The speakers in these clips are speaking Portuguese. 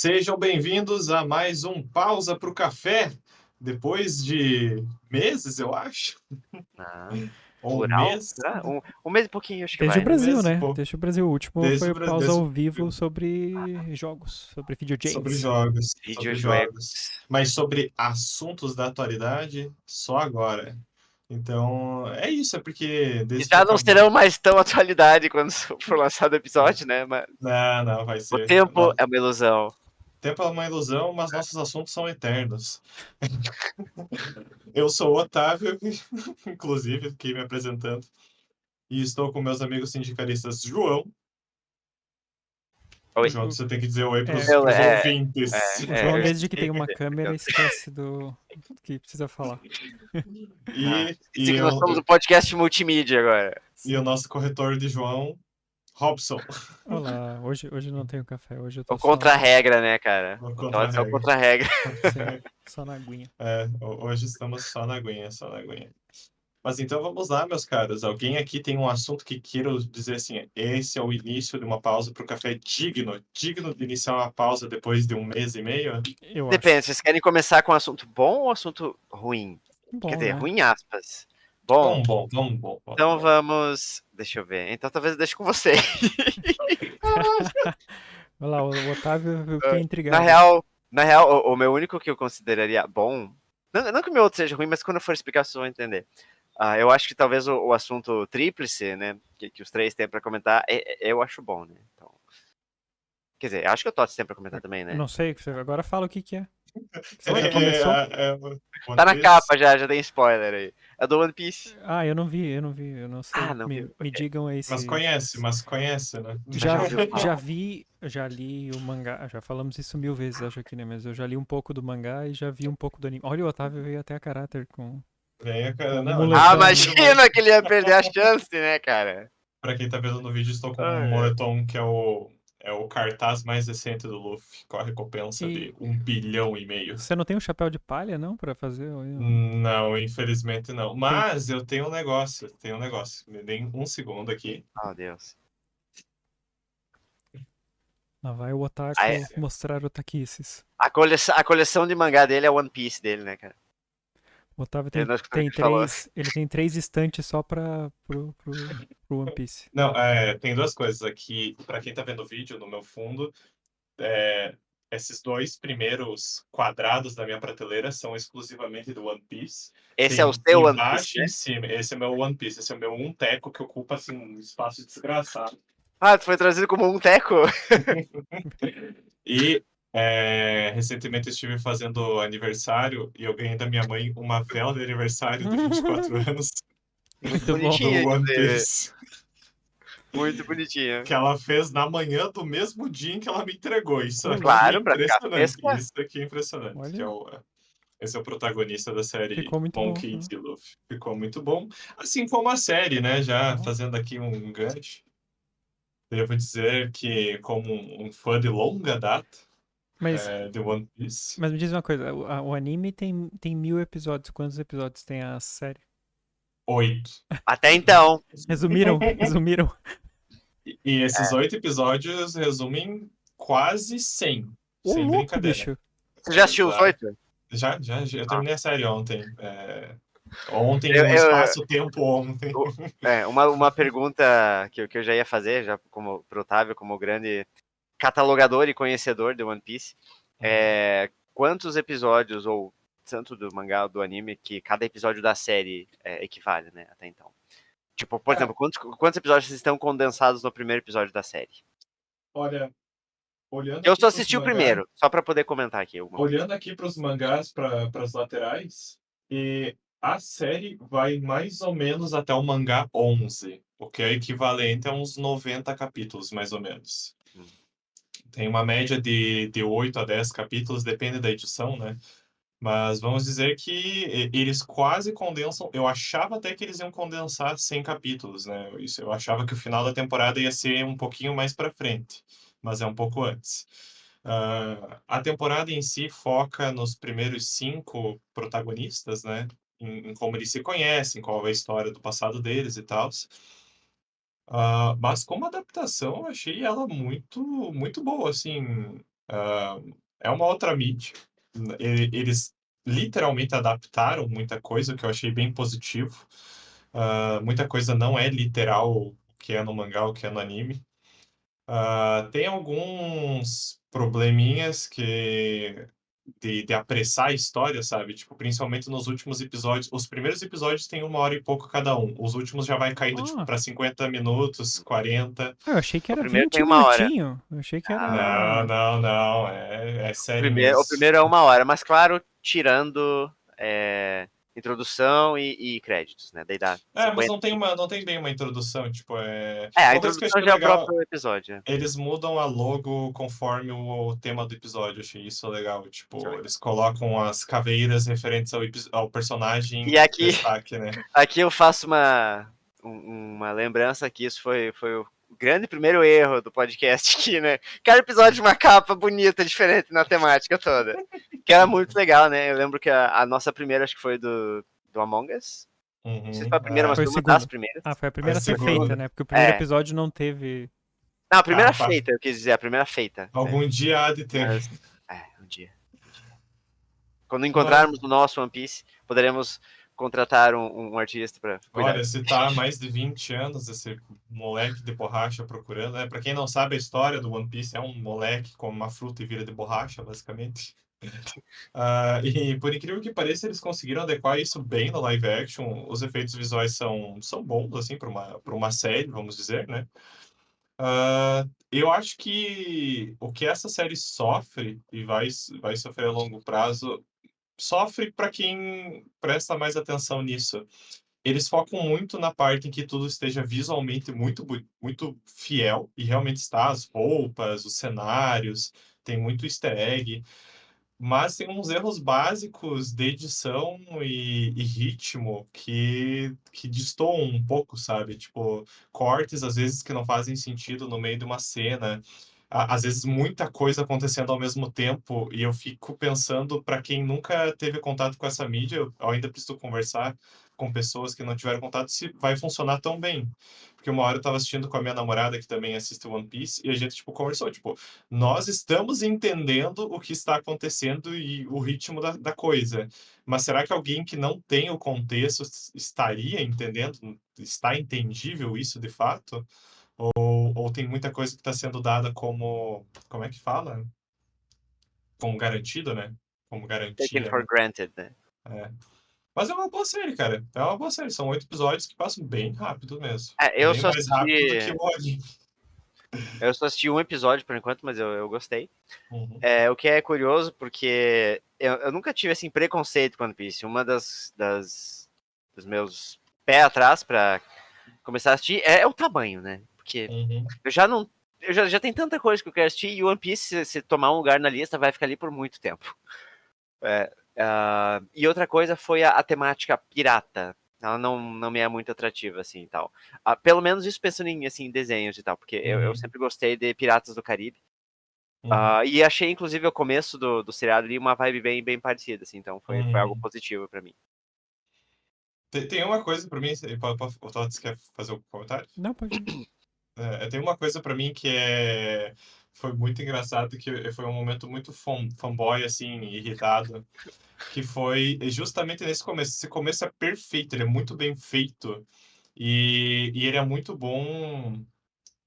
Sejam bem-vindos a mais um Pausa para o Café, depois de meses, eu acho, Ah, ou um plural? mês, Será? Um mês e pouquinho, acho que Desde o vai, né? um Brasil, mês e né? pouco, Desde o Brasil. O último foi desde, o pausa ao vivo o- sobre jogos, sobre videogames. sobre Videojuegos. jogos, mas sobre assuntos da atualidade, só agora. Então, é isso, é porque E desde que já não acabou... serão mais tão atualidade quando for lançado o episódio, né? Mas Não, vai o ser... tempo é uma ilusão. Tempo é uma ilusão, mas nossos assuntos são eternos. Eu sou o Otávio, inclusive, aqui me apresentando. E estou com meus amigos sindicalistas João. Oi. João, você tem que dizer oi para É, os Eu, é, ouvintes. João, eu desde que esqueci tem uma que- câmera, esquece do que precisa falar. esqueci E, que nós somos um podcast multimídia agora. e o nosso corretor de João, Robson, Olá, hoje não tenho café, hoje eu tô O contra-regra, né, cara? no Pode ser o contra-regra. contra-regra. sim, só na aguinha. Hoje estamos só na aguinha, só na aguinha. Mas então vamos lá, meus caros. Alguém aqui tem um assunto que queira dizer assim: esse é o início de uma pausa para o café digno de iniciar uma pausa depois de um mês e meio? Eu Depende, acho. vocês querem começar com um assunto bom ou assunto ruim? Quer Bom, dizer, né? ruim aspas. Bom, Vamos então bom. vamos. Deixa eu ver. Então talvez eu deixe com você. Olha lá, o Otávio, eu fiquei Na intrigado. real, na real, o meu único que eu consideraria bom. Não que o meu outro seja ruim, mas quando eu for explicar, vocês vão entender. Eu acho que talvez o assunto tríplice, né? Que os três têm pra comentar, eu acho bom, né? Então, quer dizer, eu acho que o Tots tem pra comentar também, né? Não sei, agora fala o que que é. É, Você já começou? One Tá na Piece. capa já tem spoiler aí. É do One Piece. Ah, eu não sei. Não viu. Me digam aí se. Mas conhece, né? Mas já ouviu falar. Já li o mangá, já falamos isso 1000 vezes, acho aqui, né? Mas eu já li um pouco do mangá e já vi um pouco do anime. Olha, o Otávio veio até a caráter Venha, com cara. um Não, a gente moletom. Imagina que ele ia perder a chance, né, cara? Pra quem tá vendo no vídeo, estou com um Ai, ai. moletom que é o cartaz mais recente do Luffy, com a recompensa E de 1,5 bilhão. você não tem um chapéu de palha, não, pra fazer? Não, infelizmente não. Tem... Mas eu tenho um negócio. Me deem um segundo aqui. Oh, Deus. Lá vai o Aí, otaku mostrar otaquices. a coleção de mangá dele é One Piece dele, né, cara? O Otávio Ele não escutou o que ele falou. ele tem 3 estantes só pro One Piece. Não, tem duas coisas aqui. Pra quem tá vendo o vídeo, no meu fundo, é, esses dois primeiros quadrados da minha prateleira são exclusivamente do One Piece. Esse é o Tem seu One Piece, embaixo e né? em cima. Esse é meu One Piece. Esse é o meu um teco que ocupa assim, um espaço desgraçado. Tu foi trazido como um teco? E recentemente estive fazendo aniversário e eu ganhei da minha mãe uma vela de aniversário de 24 anos Muito Muito bom. do bonitinha, One inclusive. Piece. Muito bonitinha. Que ela fez na manhã do mesmo dia em que ela me entregou. Isso Ô, aqui é Claro, pra ficar impressionante. fresca. Isso aqui é impressionante. Olha, Esse é o protagonista da série ficou muito bom. Monkey D. Luffy. Ficou muito bom. Assim como a série, né? Já Ó. fazendo aqui um gancho. Devo dizer que, como um fã de longa data Mas, de One Piece, mas me diz uma coisa, o anime tem 1000 episódios. Quantos episódios tem a série? 8. Até então. Resumiram. E esses 8 episódios resumem quase 100. Ô, Sem louco, brincadeira. bicho. Você já assistiu os 8? Já. Eu terminei a série ontem. Ontem, Eu, no eu, espaço-tempo ontem. uma pergunta que eu já ia fazer, já como pro Otávio, como grande catalogador e conhecedor de One Piece. Quantos episódios, ou tanto do mangá ou do anime, que cada episódio da série equivale, né, até então? Tipo, por exemplo, quantos episódios estão condensados no primeiro episódio da série? Olha, olhando Eu aqui só para os assisti o mangás, primeiro, só pra poder comentar aqui alguma coisa. olhando aqui para os mangás, para as laterais, e a série vai mais ou menos até o mangá 11, o que é equivalente a uns 90 capítulos, mais ou menos. Hum. Tem uma média de 8 a 10 capítulos, depende da edição, né? Mas vamos dizer que eles quase condensam. Eu achava até que eles iam condensar 100 capítulos, né? Eu achava que o final da temporada ia ser um pouquinho mais para frente, mas é um pouco antes. A temporada em si foca nos primeiros 5 protagonistas, né? Em como eles se conhecem, qual é a história do passado deles e tal. Mas como adaptação, eu achei ela muito, muito boa, assim. É uma outra mídia. Eles literalmente adaptaram muita coisa, o que eu achei bem positivo. Muita coisa não é literal o que é no mangá, o que é no anime. Tem alguns probleminhas de apressar a história, sabe? Tipo, principalmente nos últimos episódios. Os primeiros episódios têm 1 hora e pouco cada um. Os últimos já vai caindo, tipo, Ah, para 50 minutos, 40. eu achei que O era primeiro 20 tem 1 hora. minutinhos. Eu achei que Ah, Não, era. não, não. É o série primeiro, mesmo. o primeiro é 1 hora, mas claro, tirando introdução e créditos, né? Daí dá Mas 50. não tem bem uma introdução, tipo, A uma coisa que eu introdução achei já é o legal, próprio episódio. Né? eles mudam a logo conforme o tema do episódio, eu achei isso legal, Isso é tipo, legal. eles colocam as caveiras referentes ao personagem E em aqui, destaque, né? aqui eu faço uma lembrança que isso foi o grande primeiro erro do podcast aqui, né? Cada episódio uma capa bonita, diferente na temática toda. Que era muito legal, né? Eu lembro que a nossa primeira, acho que foi do Among Us. Não sei se foi a primeira, mas Foi o foi uma das segundo. primeiras. Ah, foi a A primeira a ser feita, segunda, né? Porque o primeiro É. episódio não teve. Não, a primeira pá, feita, eu quis dizer, a primeira feita. Né? algum dia há de ter. Mas, um dia. Quando Mas, encontrarmos o nosso One Piece, poderemos contratar um artista para cuidar. olha, se tá há mais de 20 anos esse moleque de borracha procurando, né? Pra quem não sabe a história do One Piece, é um moleque com uma fruta e vira de borracha, basicamente. E por incrível que pareça, eles conseguiram adequar isso bem no live action. Os efeitos visuais são bons, assim, para uma série, vamos dizer, né? Eu acho que o que essa série sofre, e vai sofrer a longo prazo, sofre para quem presta mais atenção nisso. Eles focam muito na parte em que tudo esteja visualmente muito fiel, e realmente está, as roupas, os cenários, tem muito easter egg. Mas tem uns erros básicos de edição e ritmo que destoam um pouco, sabe? Tipo, cortes, às vezes, que não fazem sentido no meio de uma cena. Às vezes, muita coisa acontecendo ao mesmo tempo. E eu fico pensando, para quem nunca teve contato com essa mídia, eu ainda preciso conversar com pessoas que não tiveram contato, se vai funcionar tão bem. Porque uma hora eu tava assistindo com a minha namorada, que também assiste One Piece, e a gente, tipo, conversou, tipo, nós estamos entendendo o que está acontecendo e o ritmo da coisa. Mas será que alguém que não tem o contexto estaria entendendo? Está entendível isso de fato? Ou tem muita coisa que está sendo dada como. Como é que fala? Como garantido, né? Como Taken garantia, for né? granted, né? É. Mas é uma boa série, cara. É uma boa série. São 8 episódios que passam bem rápido mesmo. Eu Bem só mais rápido do que assisti. o anime. Eu só assisti um episódio por enquanto, mas eu gostei. Uhum. O que é curioso, porque eu nunca tive assim, preconceito com One Piece. Uma dos meus pés atrás pra começar a assistir é o tamanho, né? Porque Uhum. eu já não. Já tem tanta coisa que eu quero assistir e o One Piece, se tomar um lugar na lista, vai ficar ali por muito tempo. E outra coisa foi a temática pirata. Ela não me é muito atrativa, assim, e tal. Pelo menos isso pensando em, assim, desenhos e tal, porque eu Uhum. sempre gostei de Piratas do Caribe. Uhum. E achei, inclusive, o começo do seriado ali uma vibe bem parecida, assim, então foi algo Uhum. positivo pra mim. Tem uma coisa pra mim, o Tots quer fazer um comentário? Não, pode ir. Tem uma coisa pra mim que foi muito engraçado, que foi um momento muito fanboy, assim, irritado, que foi justamente nesse começo. Esse começo é perfeito, ele é muito bem feito, e ele é muito bom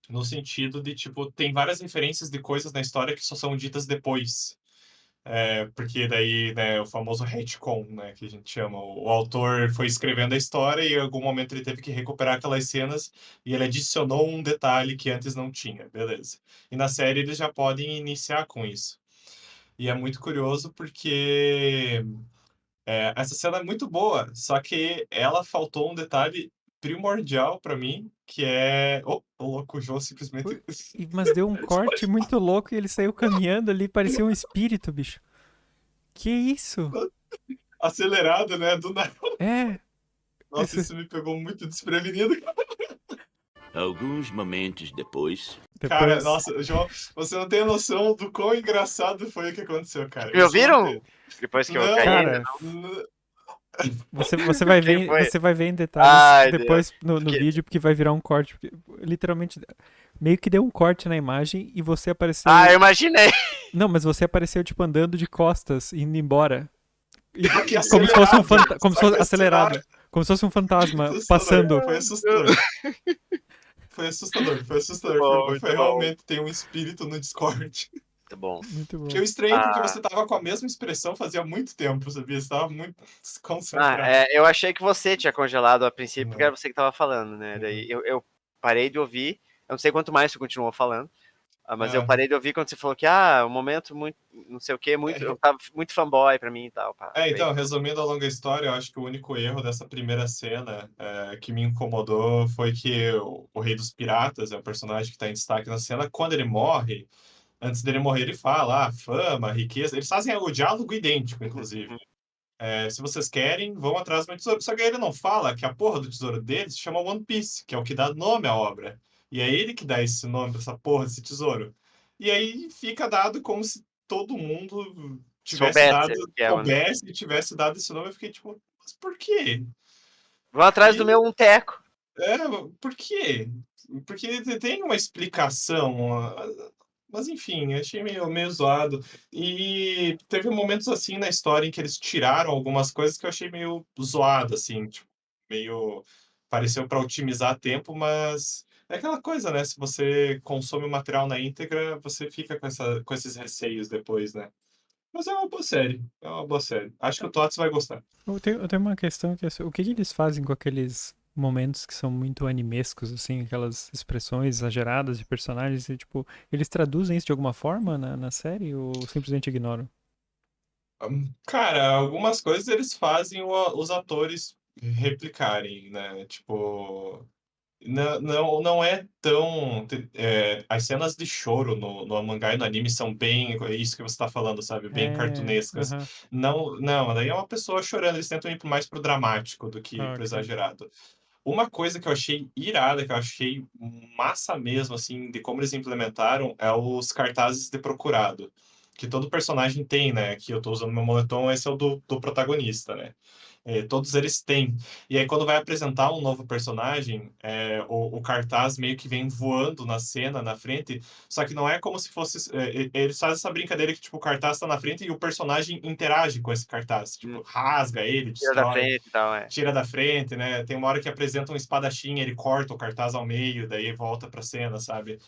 no sentido de, tipo, tem várias referências de coisas na história que só são ditas depois. Porque daí, né, o famoso retcon, né, que a gente chama. O autor foi escrevendo a história e em algum momento ele teve que recuperar aquelas cenas e ele adicionou um detalhe que antes não tinha, beleza. E na série eles já podem iniciar com isso. E é muito curioso porque essa cena é muito boa, só que ela faltou um detalhe primordial pra mim, que é... Oh, o louco, o João simplesmente... Mas deu um corte muito louco e ele saiu caminhando ali, parecia um espírito, bicho. Que isso? acelerado, né, do nada. É. Nossa, isso me pegou muito desprevenido. Alguns momentos depois. Cara, Depois. nossa, João, você não tem noção do quão engraçado foi o que aconteceu, cara. Me ouviram? Depois que eu Não, caí, Cara, n- Você vai Quem ver, foi? você vai ver em detalhes Ai, depois no Porque- vídeo, porque vai virar um corte. Porque, literalmente, meio que deu um corte na imagem e você apareceu. Ah, eu imaginei. Não, mas você apareceu, tipo, andando de costas, indo embora. E Porque como se fosse um acelerado, como se sabe, fosse acelerado. acelerado. Como se fosse um fantasma Assustador, passando. foi assustador. Foi assustador, foi assustador. Foi, Muito foi bom. realmente tem um espírito no Discord. Muito bom. Muito bom. Que eu estranhei porque Ah. você tava com a mesma expressão fazia muito tempo, sabia? Você tava muito Ah, desconcentrado. eu achei que você tinha congelado a princípio, porque Não. era você que tava falando, né? Daí eu parei de ouvir. Eu não sei quanto mais você continuou falando. Mas eu É. parei de ouvir quando você falou que, um momento muito, não sei o que, muito, eu tava muito fanboy pra mim e tal. Pá. Então, resumindo a longa história, eu acho que o único erro dessa primeira cena que me incomodou foi que o Rei dos Piratas é o personagem que está em destaque na cena. Quando ele morre, antes dele morrer, ele fala: fama, riqueza. Eles fazem o diálogo idêntico, inclusive. Se vocês querem, vão atrás do meu tesouro. Só que aí ele não fala que a porra do tesouro dele se chama One Piece, que é o que dá nome à obra. E é ele que dá esse nome pra essa porra desse tesouro. E aí fica dado como se todo mundo Soubesse o que é One Piece. soubesse e tivesse dado esse nome. Eu fiquei tipo, mas por quê? Vão atrás do E, meu teco. por quê? Porque tem uma explicação. Mas enfim, achei meio zoado. E teve momentos assim na história em que eles tiraram algumas coisas que eu achei meio zoado, assim, tipo, meio. Pareceu para otimizar tempo, mas é aquela coisa, né? Se você consome o material na íntegra, você fica com esses receios depois, né? Mas é uma boa série. É uma boa série. Acho que o Tots vai gostar. Eu tenho uma questão que é o que eles fazem com aqueles momentos que são muito animescos, assim, aquelas expressões exageradas de personagens e, tipo, eles traduzem isso de alguma forma na série ou simplesmente ignoram? Cara, algumas coisas eles fazem os atores replicarem, né? Tipo, não é tão. As cenas de choro no mangá e no anime são bem. Isso que você tá falando, sabe? Bem cartunescas. Aham. Não, daí é uma pessoa chorando. Eles tentam ir mais pro dramático do que pro Ok. exagerado. Uma coisa que eu achei irada, que eu achei massa mesmo, assim, de como eles implementaram, é os cartazes de procurado. Que todo personagem tem, né? Que eu tô usando meu moletom, esse é o do protagonista, né? Todos eles têm. E aí, quando vai apresentar um novo personagem, o cartaz meio que vem voando na cena, na frente, só que não é como se fosse. Eles fazem essa brincadeira que, tipo, o cartaz tá na frente e o personagem interage com esse cartaz. Tipo, rasga ele, Tira da destrói, frente e tal, tira da frente, né? Tem uma hora que apresenta um espadachim, ele corta o cartaz ao meio, daí volta pra cena, sabe?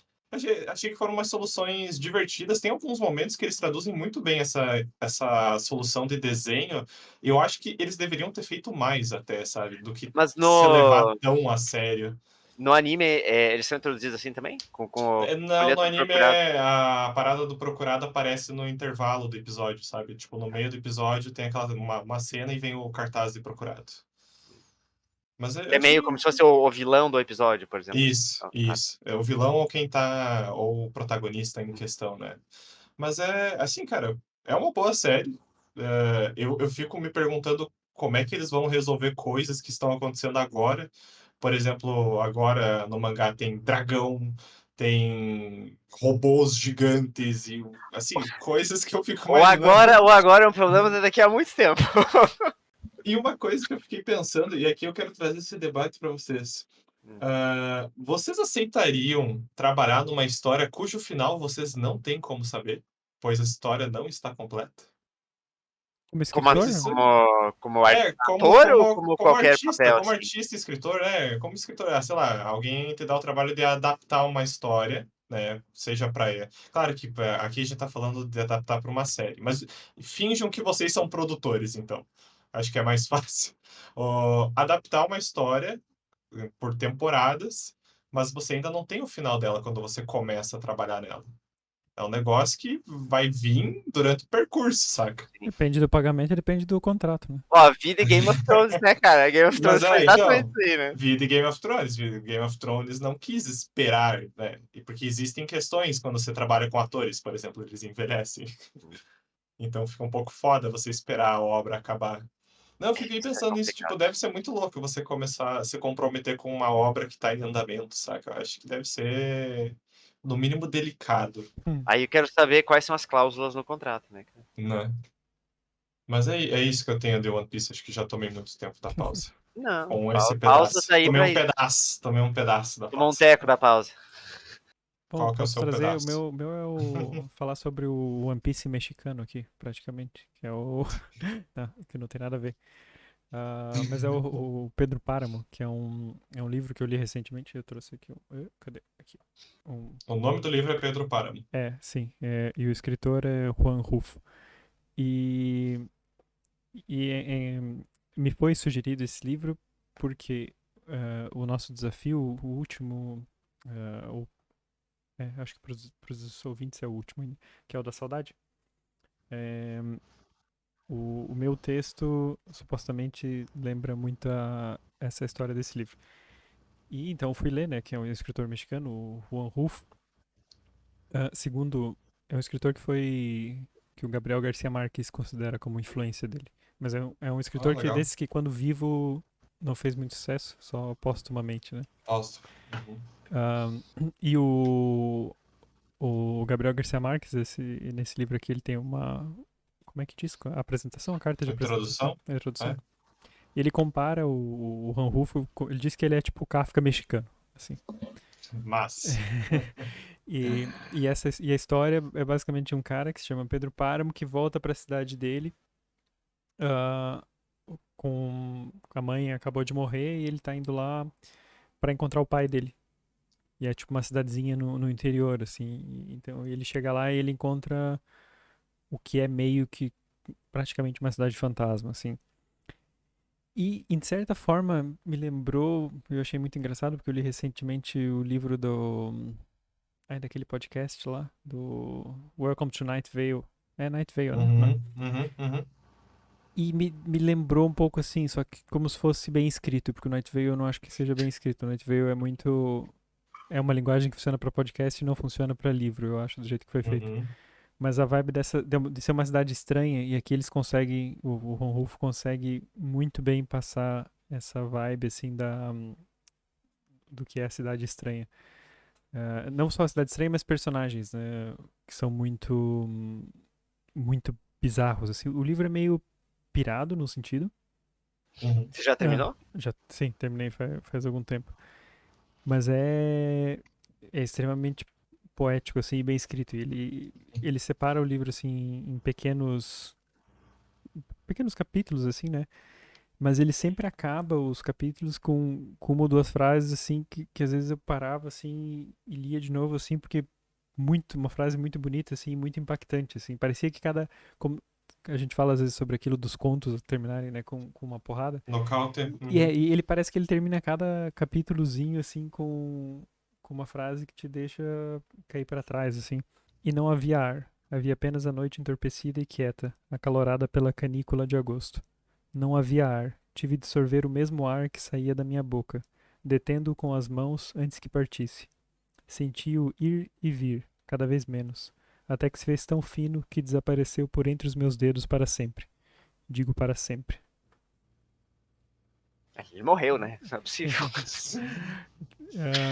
Achei que foram umas soluções divertidas. Tem alguns momentos que eles traduzem muito bem essa solução de desenho. E eu acho que eles deveriam ter feito mais até, sabe? Do que Mas se levar tão a sério. no anime, eles são introduzidos assim também? Com a Não, no letra anime procurada? a parada do procurado aparece no intervalo do episódio, sabe? Tipo, no meio do episódio tem uma cena e vem o cartaz de procurado. Mas eu É achei meio como se fosse o vilão do episódio, por exemplo. Isso, isso. É o vilão ou quem tá, ou o protagonista em questão, né? Mas assim, cara, é uma boa série. Eu fico me perguntando como é que eles vão resolver coisas que estão acontecendo agora. Por exemplo, agora no mangá tem dragão, tem robôs gigantes e, assim, coisas que eu fico imaginando. Ou agora é um problema daqui a muito tempo. E uma coisa que eu fiquei pensando, e aqui eu quero trazer esse debate para vocês. Vocês aceitariam trabalhar numa história cujo final vocês não têm como saber, pois a história não está completa? Como Como, escritor? como Como, ator ou como qualquer papel, como assim? artista, escritor, como escritor, sei lá, alguém te dá o trabalho de adaptar uma história, né? Seja para, claro que aqui a gente está falando de adaptar para uma série, mas finjam que vocês são produtores, então. Acho que é mais fácil. Adaptar uma história por temporadas, mas você ainda não tem o final dela quando você começa a trabalhar nela. É um negócio que vai vir durante o percurso, saca? Depende do pagamento e depende do contrato, né? Ó, vida e Game of Thrones, né, cara? Game of Mas Thrones foi exatamente então, isso aí, né? vida e Game of Thrones. Game of Thrones não quis esperar, né? E porque existem questões quando você trabalha com atores, por exemplo, eles envelhecem. Então fica um pouco foda você esperar a obra acabar. Não, eu fiquei Isso é pensando nisso, tipo, complicado. deve ser muito louco você começar a se comprometer com uma obra que tá em andamento, saca? Eu acho que deve ser, no mínimo, delicado, Aí eu quero saber quais são as cláusulas no contrato, né, cara? né? Mas é isso que eu tenho de One Piece. Acho que já tomei muito tempo da pausa. Não, Com esse pausa pedaço. tá aí Tomei pra um isso. pedaço. Tomei um pedaço da Tomou um pausa. teco da pausa. Bom, Qual que é o posso seu trazer, pedaço? o meu é o falar sobre o One Piece mexicano aqui, praticamente, que é o tá, que não tem nada a ver. Mas é o Pedro Páramo, que é um livro que eu li recentemente, eu trouxe aqui, cadê? Aqui. Um, O nome do livro é Pedro Páramo. sim, e o escritor é Juan Rufo. E, e me foi sugerido esse livro porque o nosso desafio, o último, acho que para os ouvintes é o último ainda, que é o da saudade. É, o meu texto supostamente lembra muito essa história desse livro. E então eu fui ler, né, que é um escritor mexicano, o Juan Rufo. Segundo, é um escritor que o Gabriel Garcia Marques considera como influência dele. Mas é um escritor que Legal. desses que quando vivo não fez muito sucesso, só póstumamente, né? Posso. Uhum. E o Gabriel Garcia Marques, nesse livro aqui, ele tem uma. Como é que diz? A apresentação, a carta de apresentação, Introdução? a introdução. É. E ele compara o Juan Rufo, ele diz que ele é tipo o Kafka mexicano, assim. Mas. E a história é basicamente de um cara que se chama Pedro Páramo, que volta para a cidade dele, ah, com a mãe acabou de morrer e ele tá indo lá para encontrar o pai dele. E é tipo uma cidadezinha no interior, assim. Então ele chega lá e ele encontra o que é meio que praticamente uma cidade fantasma, assim. E, de certa forma, me lembrou, eu achei muito engraçado, porque eu li recentemente o livro daquele podcast lá, do Welcome to Night Vale. É Night Vale, né? Uhum, uhum, uhum. E me lembrou um pouco assim, só que como se fosse bem escrito, porque o Night Vale eu não acho que seja bem escrito. O Night Vale é muito. É uma linguagem que funciona para podcast e não funciona para livro, eu acho, do jeito que foi feito. Uhum. Mas a vibe de ser uma cidade estranha, e aqui eles conseguem, o Ron Rufo consegue muito bem passar essa vibe, assim, do que é a cidade estranha. Não só a cidade estranha, mas personagens, né, que são muito bizarros, assim. O livro é meio pirado, no sentido. Uhum. Você já terminou? Sim, terminei faz algum tempo. Mas é extremamente poético, assim, e bem escrito. Ele separa o livro, assim, em pequenos capítulos, assim, né? Mas ele sempre acaba os capítulos com uma ou duas frases, assim, que às vezes eu parava, assim, e lia de novo, assim, porque uma frase muito bonita, assim, muito impactante, assim. Parecia que como a gente fala às vezes sobre aquilo dos contos terminarem, né, com uma porrada. Nocaute. E ele parece que ele termina cada capítulozinho, assim, com uma frase que te deixa cair para trás, assim. E não havia ar. Havia apenas a noite entorpecida e quieta, acalorada pela canícula de agosto. Não havia ar. Tive de sorver o mesmo ar que saía da minha boca, detendo-o com as mãos antes que partisse. Senti-o ir e vir, cada vez menos, até que se fez tão fino que desapareceu por entre os meus dedos para sempre. Digo para sempre. Ele morreu, né? Não é possível.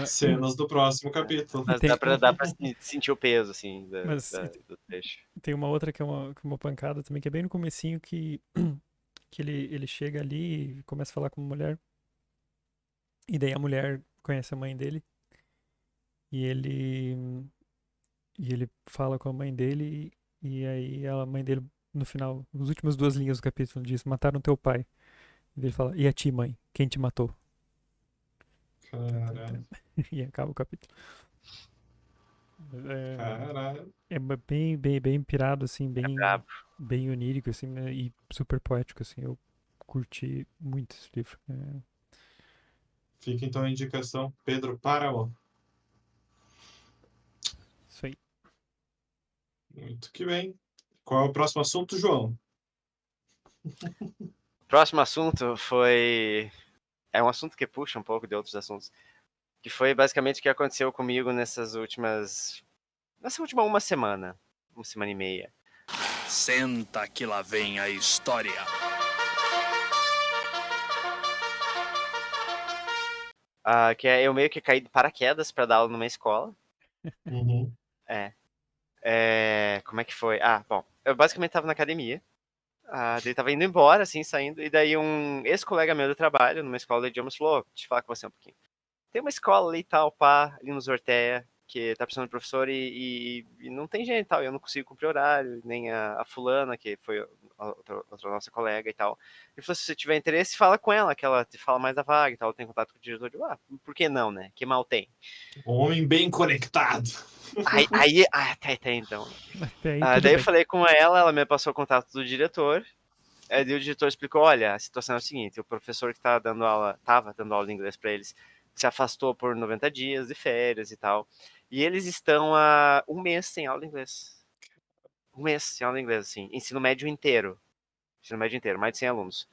Cenas do próximo capítulo. Mas dá pra sentir o peso, assim, Mas do trecho. tem uma outra que é uma pancada também, que é bem no comecinho que ele chega ali e começa a falar com uma mulher. E daí a mulher conhece a mãe dele. E ele fala com a mãe dele. E aí a mãe dele, no final, nas últimas duas linhas do capítulo, diz: Mataram teu pai. E ele fala: E a ti, mãe? Quem te matou? Caralho. E acaba o capítulo. Caralho. É bem pirado, assim, Brabo. bem onírico, assim, né, e super poético, assim. Eu curti muito esse livro. Fica então a indicação, Pedro Páramo. Isso aí. Muito que bem. Qual é o próximo assunto, João? Próximo assunto foi. É um assunto que puxa um pouco de outros assuntos. Que foi basicamente o que aconteceu comigo nessa última uma semana e meia. Senta que lá vem a história. Que é eu meio que caí de paraquedas pra dar aula numa escola. Uhum. Como é que foi? Bom, eu basicamente tava na academia. Daí tava indo embora, assim, saindo, e daí um ex-colega meu do trabalho, numa escola de idiomas, falou, deixa eu falar com você um pouquinho. Tem uma escola ali e tal, pá, ali nos Orteia, que tá precisando de professor e não tem gente e tal, eu não consigo cumprir horário, nem a fulana, que foi outra nossa colega e tal. Ele falou, se você tiver interesse, fala com ela, que ela te fala mais da vaga e tal, tem contato com o diretor. Por que não, né? Que mal tem? Homem bem conectado. Até então. Até aí tudo Daí eu bem. falei com ela me passou o contato do diretor, daí o diretor explicou, olha, a situação é o seguinte, o professor que tava dando aula de inglês para eles, se afastou por 90 dias de férias e tal, e eles estão há um mês sem aula de inglês. Um mês sem aula de inglês, assim, ensino médio inteiro, mais de 100 alunos.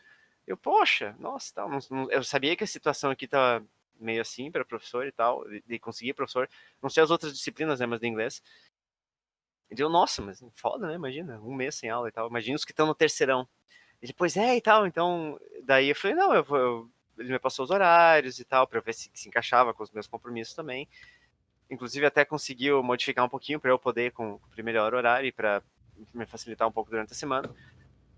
Eu, poxa, nossa, tal, eu sabia que a situação aqui tava meio assim para professor e tal, de conseguir professor, não sei as outras disciplinas, né, mas de inglês. E deu, nossa, mas foda, né, imagina, um mês sem aula e tal, imagina os que estão no terceirão. Ele, pois é, e tal, então, daí eu falei, não, ele me passou os horários e tal, pra eu ver se encaixava com os meus compromissos também. Inclusive, até conseguiu modificar um pouquinho pra eu poder cumprir melhor o horário e pra me facilitar um pouco durante a semana.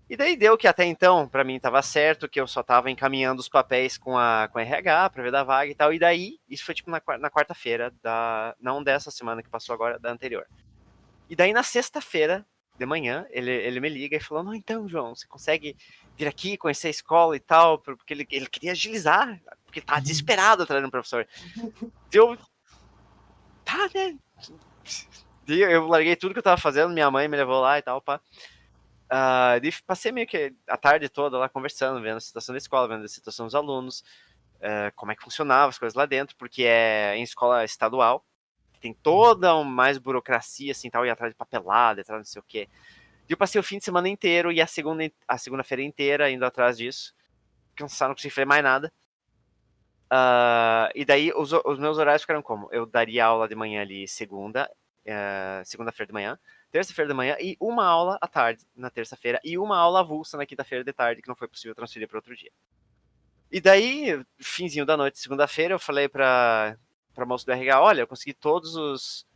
E daí deu que até então, pra mim, tava certo, que eu só tava encaminhando os papéis com a RH pra ver da vaga e tal, e daí, isso foi tipo na quarta-feira, não dessa semana que passou agora, da anterior. E daí na sexta-feira, de manhã, ele me liga e falou, não, então, João, você consegue vir aqui, conhecer a escola e tal, porque ele queria agilizar, porque tá desesperado atrás de um professor. Eu, tá, né? Eu larguei tudo que eu tava fazendo, minha mãe me levou lá e tal, pá. Passei meio que a tarde toda lá conversando, vendo a situação da escola, vendo a situação dos alunos, como é que funcionava as coisas lá dentro, porque é em escola estadual, tem toda mais burocracia, assim, tal, ir atrás de papelada, atrás de não sei o quê. Eu passei o fim de semana inteiro e a segunda-feira inteira indo atrás disso. Cansado, não consegui fazer mais nada. E daí os meus horários ficaram como? Eu daria aula de manhã ali segunda-feira de manhã, terça-feira de manhã e uma aula à tarde na terça-feira e uma aula avulsa na quinta-feira de tarde, que não foi possível transferir para outro dia. E daí, finzinho da noite, segunda-feira, eu falei pra moça do RH, olha, eu consegui todos os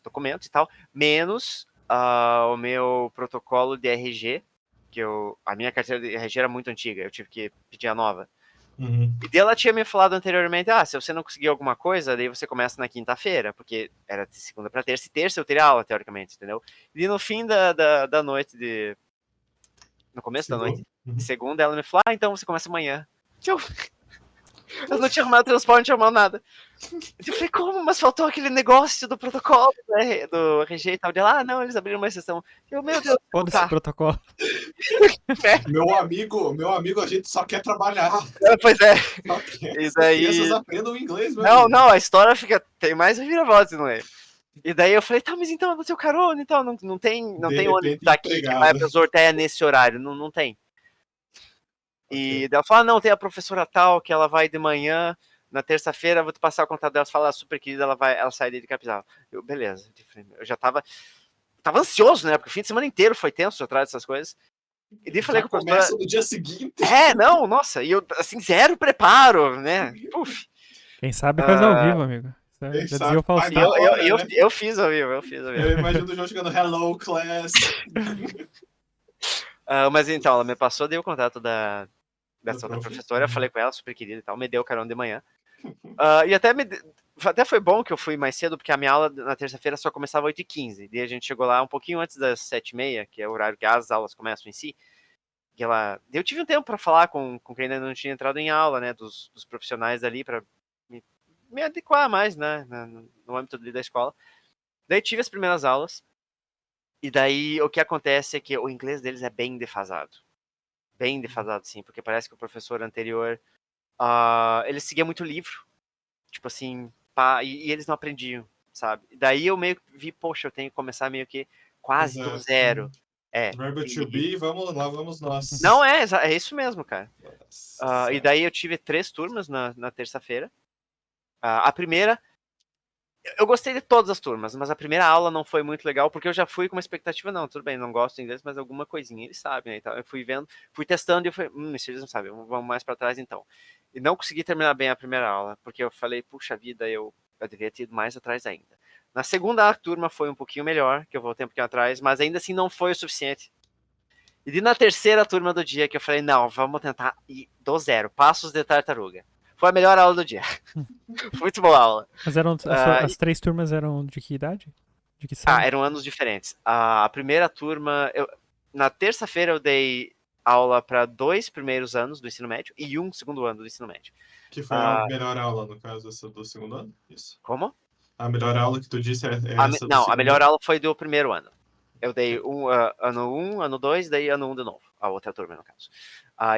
documentos e tal, menos o meu protocolo de RG, que a minha carteira de RG era muito antiga, eu tive que pedir a nova. Uhum. E daí ela tinha me falado anteriormente, se você não conseguir alguma coisa, daí você começa na quinta-feira, porque era de segunda pra terça, e terça eu teria aula, teoricamente, entendeu? E no fim da noite no começo da noite, de segunda, ela me falou, então você começa amanhã. Eu não tinha arrumado transporte, não tinha arrumado nada. Eu falei, como? Mas faltou aquele negócio do protocolo do RG e tal. Dela, não, eles abriram uma exceção. Meu Deus, Foda-se o protocolo. Meu amigo, a gente só quer trabalhar. Pois é. Só quer E que as daí... crianças aprendam inglês, meu amigo. Não, a história tem mais reviravolta, não é? E daí eu falei, tá, mas então eu vou ter o carona e tal. Não tem ônibus daqui que vai pra Zorteia nesse horário. Não tem. E daí ela falou, não, tem a professora tal, que ela vai de manhã, na terça-feira, eu vou te passar o contato dela, fala, super querida, ela sai de Capizal. Eu, beleza. Eu já tava ansioso, né, porque o fim de semana inteiro foi tenso atrás dessas coisas. E daí falei Já com a professora... começa no dia seguinte. Não, nossa, e eu, assim, zero preparo, né, puf. Quem sabe faz ao vivo, amigo. Quem Já sabe dizia o faz Faustão. na hora, né? Eu fiz ao vivo, Eu imagino o João chegando, hello, class. Mas então, ela me passou, dei o contato dessa outra prof. professora, eu falei com ela, super querida e tal, me deu o carona de manhã. E até foi bom que eu fui mais cedo, porque a minha aula na terça-feira só começava 8h15. Daí a gente chegou lá um pouquinho antes das 7h30, que é o horário que as aulas começam em si. Eu tive um tempo para falar com quem ainda não tinha entrado em aula, né, dos profissionais ali, para me adequar mais, né, no âmbito da escola. Daí tive as primeiras aulas, e daí o que acontece é que o inglês deles é bem defasado. Bem defasado, sim, porque parece que o professor anterior, ele seguia muito livro, tipo assim, e eles não aprendiam, sabe? Daí eu meio que vi, poxa, eu tenho que começar meio que quase do zero. Verbo to be, vamos lá, vamos nós. Não, é isso mesmo, cara. E daí eu tive 3 turmas na terça-feira. A primeira, eu gostei de todas as turmas, mas a primeira aula não foi muito legal, porque eu já fui com uma expectativa, não, tudo bem, não gosto de inglês, mas alguma coisinha eles sabem, né? Então eu fui vendo, fui testando e eu falei, isso eles não sabem, vamos mais para trás então. E não consegui terminar bem a primeira aula, porque eu falei, puxa vida, eu deveria ter ido mais atrás ainda. Na segunda turma foi um pouquinho melhor, que eu voltei um pouquinho atrás, mas ainda assim não foi o suficiente. E daí na terceira turma do dia que eu falei, não, vamos tentar ir do zero, passos de tartaruga. Foi a melhor aula do dia. Foi muito boa aula. Mas as 3 turmas eram de que idade? De que série? Eram anos diferentes. A primeira turma, na terça-feira eu dei aula para 2 primeiros anos do ensino médio e 1 segundo ano do ensino médio. Que foi a melhor aula, no caso, essa do segundo ano? Isso. Como? A melhor aula que tu disse é essa do Não, segundo a melhor ano? aula foi do primeiro ano. Eu dei ano 1, ano 2, daí ano 1 de novo. A outra turma, no caso.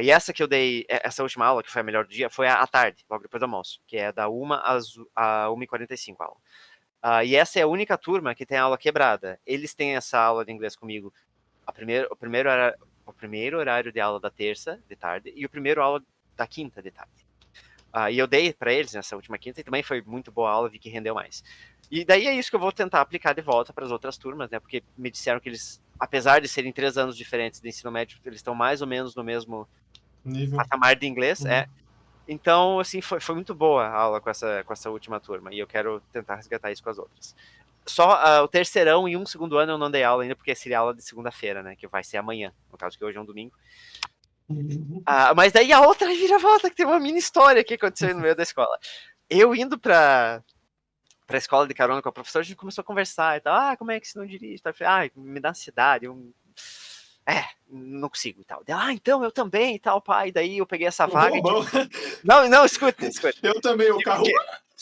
E essa que eu dei, essa última aula, que foi a melhor do dia, foi à tarde, logo depois do almoço, que é da 1 às 1h45 a aula. E essa é a única turma que tem aula quebrada. Eles têm essa aula de inglês comigo. O primeiro horário de aula da terça, de tarde, e o primeiro aula da quinta, de tarde. E eu dei para eles nessa última quinta, e também foi muito boa aula, vi que rendeu mais. E daí é isso que eu vou tentar aplicar de volta para as outras turmas, né? Porque me disseram que eles, apesar de serem 3 anos diferentes de ensino médio, eles estão mais ou menos no mesmo Nível. patamar de inglês, Então, assim, foi muito boa a aula com essa última turma, e eu quero tentar resgatar isso com as outras. Só o terceirão e 1 segundo ano eu não dei aula ainda, porque seria aula de segunda-feira, né? Que vai ser amanhã, no caso que hoje é um domingo. Mas daí a outra vira-volta, que tem uma mini história que aconteceu no meio da escola. Eu indo pra escola de carona com a professora, a gente começou a conversar e tal. Como é que você não dirige? Eu falei, me dá ansiedade, não consigo e tal. Então, eu também e tal, pai. Daí eu peguei essa vaga. Bom. Não, escuta. Eu também, o carro.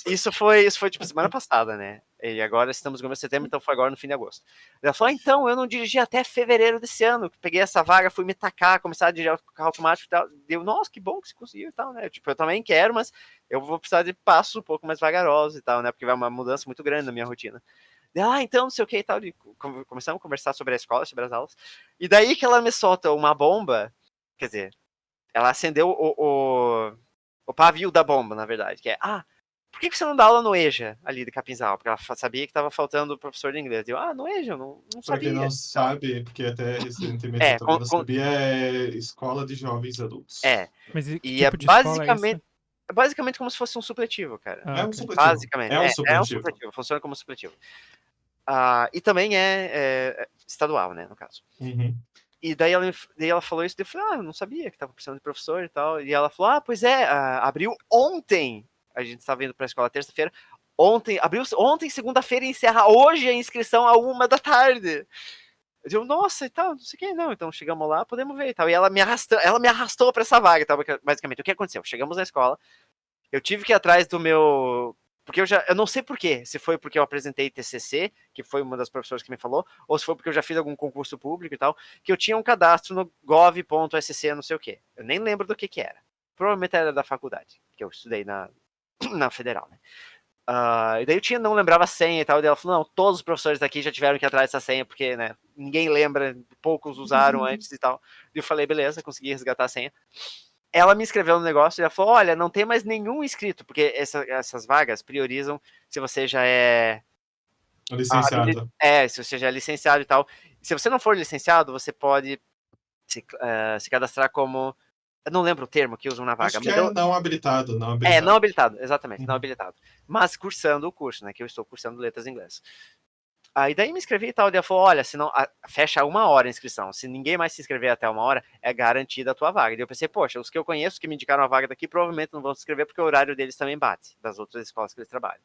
Isso foi tipo semana passada, né? E agora estamos no começo de setembro, então foi agora no fim de agosto. Ela falou, então, eu não dirigi até fevereiro desse ano. Peguei essa vaga, fui me tacar, começar a dirigir o carro automático e tal. Deu, nossa, que bom que você conseguiu e tal, né? Tipo, eu também quero, mas eu vou precisar de passos um pouco mais vagarosos e tal, né? Porque vai uma mudança muito grande na minha rotina. Então, não sei o que e tal. Começamos a conversar sobre a escola, sobre as aulas. E daí que ela me solta uma bomba, quer dizer, ela acendeu o pavio da bomba, na verdade, que é, por que você não dá aula no EJA, ali de Capinzal? Porque ela sabia que estava faltando o professor de inglês. Eu, no EJA, eu não Pra sabia. quem não sabe, porque até recentemente eu também não sabia, é Escola de Jovens Adultos. Mas que E tipo de escola é essa? é basicamente como se fosse um supletivo, cara. É um ok. supletivo. Basicamente. É um É um supletivo. supletivo, funciona como supletivo. E também é estadual, né, no caso. Uhum. E daí ela falou isso, e eu falei, eu não sabia que tava precisando de professor e tal. E ela falou, pois é, abriu ontem. A gente estava indo pra escola terça-feira. Abriu ontem, segunda-feira, e encerra hoje a inscrição à 1h da tarde. Eu digo, nossa, e tal, não sei o que, não. Então chegamos lá, podemos ver e tal. E ela me arrastou pra essa vaga, tal, basicamente. O que aconteceu? Chegamos na escola, eu tive que ir atrás do meu... Porque eu não sei porquê, se foi porque eu apresentei TCC, que foi uma das professoras que me falou, ou se foi porque eu já fiz algum concurso público e tal, que eu tinha um cadastro no gov.sc, não sei o quê. Eu nem lembro do que era. Provavelmente era da faculdade, que eu estudei na federal, né? E daí eu não lembrava a senha e tal, e ela falou, não, todos os professores daqui já tiveram que ir atrás dessa senha, porque, né, ninguém lembra, poucos usaram antes e tal. E eu falei, beleza, consegui resgatar a senha. Ela me inscreveu no negócio e ela falou, olha, não tem mais nenhum inscrito, porque essas vagas priorizam se você já é... Licenciado. Se você já é licenciado e tal. Se você não for licenciado, você pode se cadastrar como... Eu não lembro o termo que usam na vaga. Acho que é não habilitado. Não habilitado. Não habilitado, exatamente, não habilitado. Mas cursando o curso, né, que eu estou cursando letras em inglês. E daí me inscrevi e tal, e ela falou, olha, se não, fecha 1 hora a inscrição, se ninguém mais se inscrever até 1 hora, é garantida a tua vaga. E eu pensei, poxa, os que eu conheço que me indicaram a vaga daqui, provavelmente não vão se inscrever, porque o horário deles também bate, das outras escolas que eles trabalham.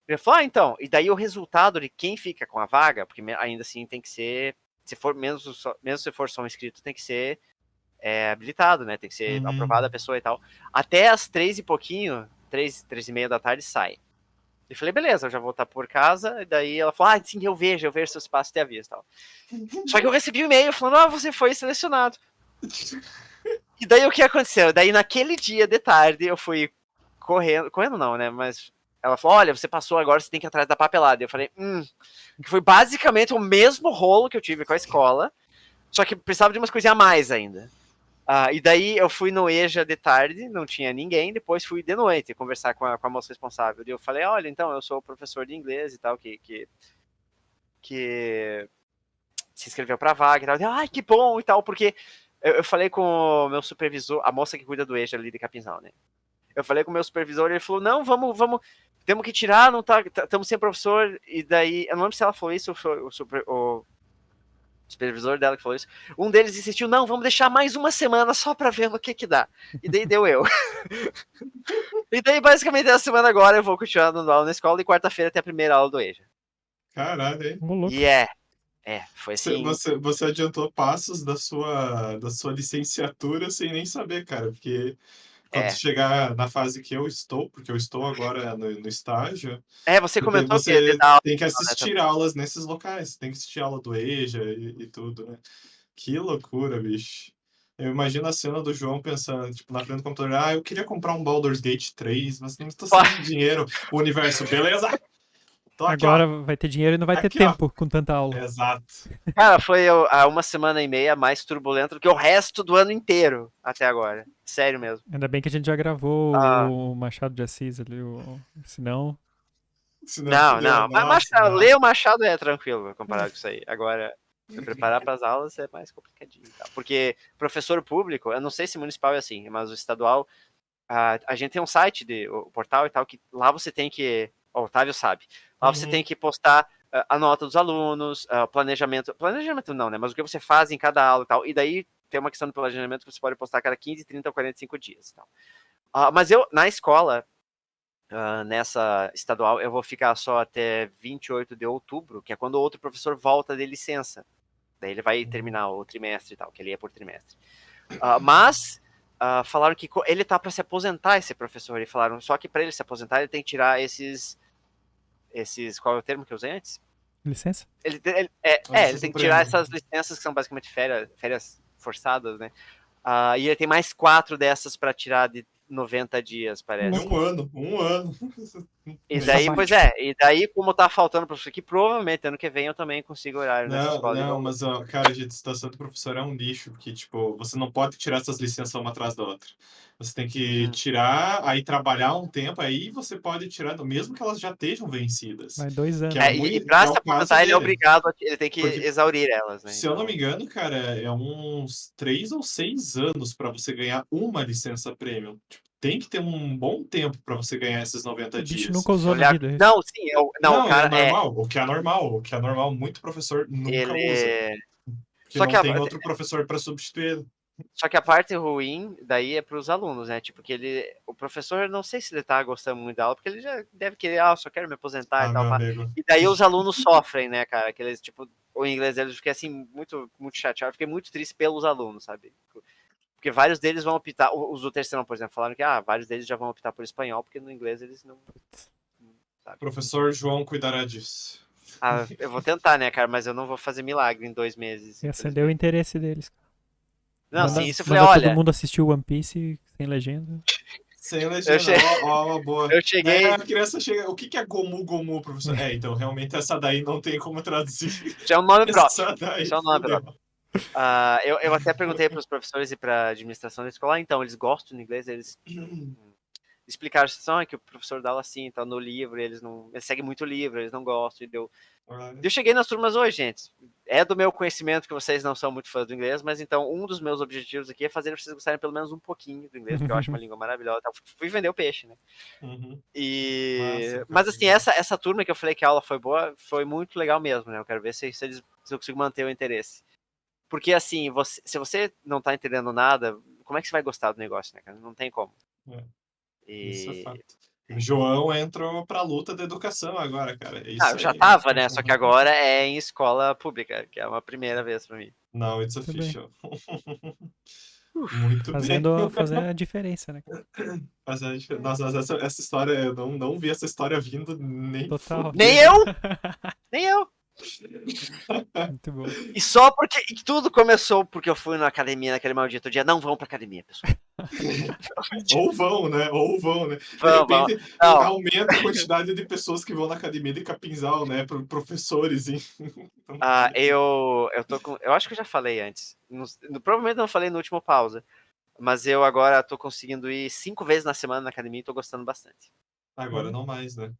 Ele falou, então, e daí o resultado de quem fica com a vaga, porque ainda assim tem que ser, mesmo se for só um inscrito, tem que ser habilitado, né, tem que ser aprovada a pessoa e tal. Até às 3 e pouquinho, 3h30 da tarde sai. Eu falei, beleza, eu já vou estar por casa. E daí ela falou, sim, eu vejo seu espaço te aviso e tal. Só que eu recebi um e-mail falando, você foi selecionado. E daí o que aconteceu? Daí naquele dia de tarde eu fui correndo não, né, mas ela falou, olha, você passou agora, você tem que ir atrás da papelada. E eu falei, que foi basicamente o mesmo rolo que eu tive com a escola, só que precisava de umas coisinhas a mais ainda. E daí eu fui no EJA de tarde, não tinha ninguém, depois fui de noite conversar com a moça responsável. E eu falei, olha, então, eu sou professor de inglês e tal, que se inscreveu pra vaga e tal. Que bom e tal, porque eu falei com o meu supervisor, a moça que cuida do EJA ali de Capinzal, né? Eu falei com o meu supervisor e ele falou, não, vamos, temos que tirar, não tá, estamos sem professor. E daí, eu não lembro se ela falou isso ou supervisor dela que falou isso. Um deles insistiu, não, vamos deixar mais uma semana só pra ver no que dá. E daí deu eu. E daí, basicamente, essa semana agora eu vou continuar dando aula na escola e quarta-feira tem a primeira aula do EJA. Caralho, hein? Ô, louco. E foi assim. Você adiantou passos da sua licenciatura sem nem saber, cara, porque quando chegar na fase que eu estou, porque eu estou agora no estágio, Você comentou que você dar aula, tem que né, assistir aulas nesses locais, tem que assistir aula do EJA e tudo, né? Que loucura, bicho. Eu imagino a cena do João pensando, tipo, na frente do computador, eu queria comprar um Baldur's Gate 3, mas não estou sem dinheiro. O universo, beleza? Tô aqui, Agora ó. vai ter dinheiro e não vai ter Aqui, ó. tempo com tanta aula. Exato. Cara, foi há uma semana e meia mais turbulento do que o resto do ano inteiro até agora. Sério mesmo. Ainda bem que a gente já gravou o Machado de Assis ali, senão... Não. Mas Machado, não. ler o Machado é tranquilo comparado com isso aí. Agora, se preparar para as aulas é mais complicadinho. Tá? Porque professor público, eu não sei se municipal é assim, mas o estadual, a gente tem um site, o portal e tal, que lá você tem que... O Otávio sabe. Lá você tem que postar a nota dos alunos, planejamento não, né? Mas o que você faz em cada aula e tal. E daí tem uma questão do planejamento que você pode postar a cada 15, 30 ou 45 dias. Então. Mas eu, na escola, nessa estadual, eu vou ficar só até 28 de outubro, que é quando o outro professor volta de licença. Daí ele vai terminar o trimestre e tal, que ele é por trimestre. Mas falaram que ele tá para se aposentar, esse professor. E falaram só que para ele se aposentar, ele tem que tirar esses... Qual é o termo que eu usei antes? Licença? Ele tem que tirar essas licenças que são basicamente férias forçadas, né? E ele tem mais 4 dessas para tirar de 90 dias, parece. Um ano. E daí, e daí, como tá faltando professor aqui, provavelmente ano que vem eu também consigo horário nessa escola. Não, mas, cara, a situação do professor é um lixo, porque, tipo, você não pode tirar essas licenças uma atrás da outra. Você tem que tirar, aí trabalhar um tempo, aí você pode tirar, mesmo que elas já estejam vencidas. Vai 2 anos. E pra se aposentar, ele é obrigado, ele tem que exaurir elas, né? Se eu não me engano, cara, é uns 3 ou 6 anos para você ganhar uma licença premium. Tipo, tem que ter um bom tempo para você ganhar esses 90 O dias. bicho nunca usou na vida. Não, sim, cara, é normal. O que é normal, muito professor nunca usa. Porque Só não que tem outro professor para substituir ele. Só que a parte ruim daí é para os alunos, né? Tipo, que o professor, não sei se ele tá gostando muito da aula, porque ele já deve querer, só quero me aposentar e tal. E daí os alunos sofrem, né, cara? Que eles, tipo, o inglês deles, eu fiquei assim, muito, muito chateado. Eu fiquei muito triste pelos alunos, sabe? Porque vários deles vão optar, os do terceirão, por exemplo, falaram que vários deles já vão optar por espanhol, porque no inglês eles não. Sabe? Professor João cuidará disso. Eu vou tentar, né, cara? Mas eu não vou fazer milagre em 2 meses. E acendeu o interesse deles. Não, manda, sim, isso eu falei, manda olha... todo mundo assistiu One Piece sem legenda. Sem legenda, uma boa. Eu cheguei... A criança chega... O que é Gomu Gomu, professor? Então, realmente, essa daí não tem como traduzir. Já é um nome próprio. Daí, já é um nome próprio. Eu até perguntei para os professores e para a administração da escola, então, eles gostam de inglês, eles explicaram a situação, que o professor dá aula assim, tá no livro, eles seguem muito o livro, eles não gostam, eu cheguei nas turmas hoje, gente, é do meu conhecimento que vocês não são muito fãs do inglês, mas então, um dos meus objetivos aqui é fazer vocês gostarem pelo menos um pouquinho do inglês, porque eu acho uma língua maravilhosa, então, fui vender o peixe, né? Mas assim, essa turma que eu falei que a aula foi boa, foi muito legal mesmo, né? Eu quero ver se eu consigo manter o interesse. Porque, assim, se você não tá entendendo nada, como é que você vai gostar do negócio, né, cara? Não tem como. Isso é fato. O João entrou pra luta da educação agora, cara. Eu já tava, né? Só que agora é em escola pública, que é uma primeira vez pra mim. Não, it's official. Muito Fazendo a diferença, né? Nossa, essa história, eu não vi essa história vindo nem... Total. Nem eu! Nem eu! Muito bom. E só porque tudo começou porque eu fui na academia naquele maldito dia. Não vão pra academia, pessoal. Ou vão, né? De repente, aumenta a quantidade de pessoas que vão na academia de Capinzal, né? Professores. Eu tô com... Eu acho que eu já falei antes. Provavelmente não falei no último pausa. Mas eu agora tô conseguindo ir 5 vezes na semana na academia e tô gostando bastante. Agora não mais, né?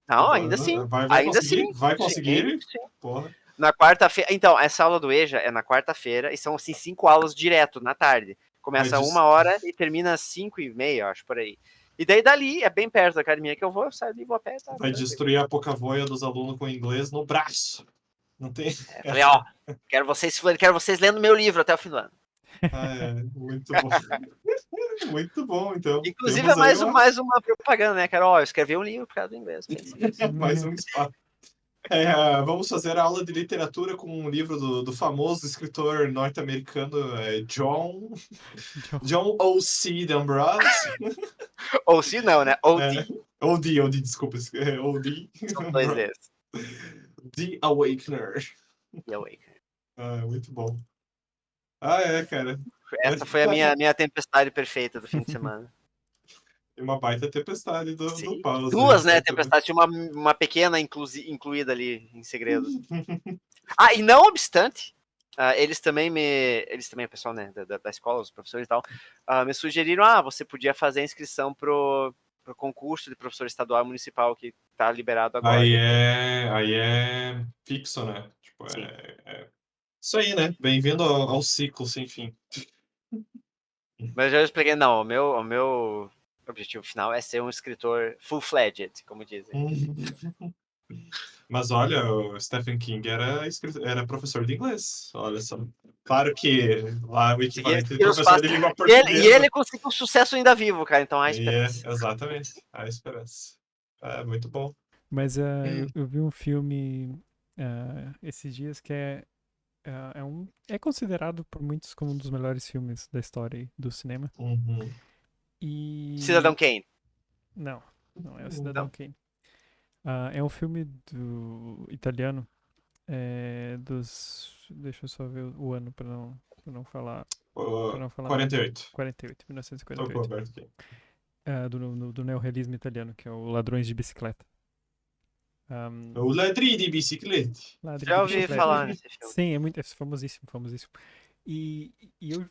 Não, ainda sim. Ainda sim. Vai conseguir? Sim. Porra. Na quarta-feira. Então, essa aula do EJA é na quarta-feira e são assim 5 aulas direto na tarde. Começa 1h e termina às 5h30, acho, por aí. E daí dali, é bem perto da academia que eu saio ali e vou a pé. Vai destruir a pouca voia dos alunos com inglês no braço. Não tem. Eu falei, ó, quero vocês lendo meu livro até o fim do ano. Muito bom. Muito bom, então. Inclusive, Temos é aí mais uma propaganda, né, cara? Ó, eu escrevi um livro por causa do inglês. mais um espaço. Vamos fazer a aula de literatura com um livro do famoso escritor norte-americano John O.C. D'Ambrose. Ou se não, né? O.D., desculpa. O.D. São dois deles. The Awakener. E Awakener. Muito bom. Cara. Essa foi a minha tempestade perfeita do fim de semana. Uma baita tempestade do Pause. Duas, né? Tempestade. Tinha uma pequena incluída ali em segredo. E não obstante, eles também, o pessoal, né, da escola, os professores e tal, me sugeriram, você podia fazer a inscrição pro concurso de professor estadual e municipal que tá liberado agora. Aí é fixo, né? Tipo, isso aí, né? Bem-vindo ao ciclo sem fim. Mas eu já expliquei, não, o meu objetivo final é ser um escritor full-fledged, como dizem. Mas olha, o Stephen King era professor de inglês. Olha só. Claro que lá o equivalente de professor de língua portuguesa. E ele conseguiu sucesso ainda vivo, cara, então há esperança. Exatamente, há esperança. Muito bom. Mas eu vi um filme esses dias que é considerado por muitos como um dos melhores filmes da história aí, do cinema. Uhum. E... Cidadão Kane. Não é o Cidadão Kane. É um filme do italiano, deixa eu só ver o ano pra não falar. 48. 1948. Tô com o aberto aqui. Do neorrealismo italiano, que é o Ladrões de Bicicleta. O Ladri de Bicicleta. Já ouvi falar nesse filme. Sim, é famosíssimo. E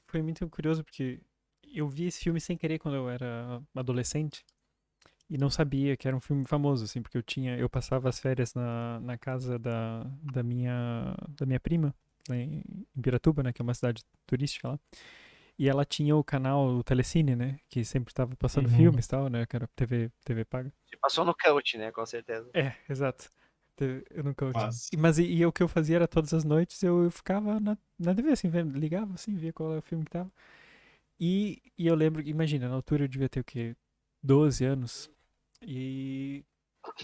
foi muito curioso porque eu vi esse filme sem querer quando eu era adolescente e não sabia que era um filme famoso, assim, porque eu passava as férias na casa da minha prima, lá em Piratuba, né, que é uma cidade turística lá. E ela tinha o canal, o Telecine, né, que sempre estava passando filmes e tal, né, que era TV paga. Passou no Coach, né, com certeza. Exato. Eu nunca Mas o que eu fazia era todas as noites eu ficava na TV, assim, ligava, assim, via qual era o filme que tava. E eu lembro, imagina, na altura eu devia ter o quê? 12 anos. E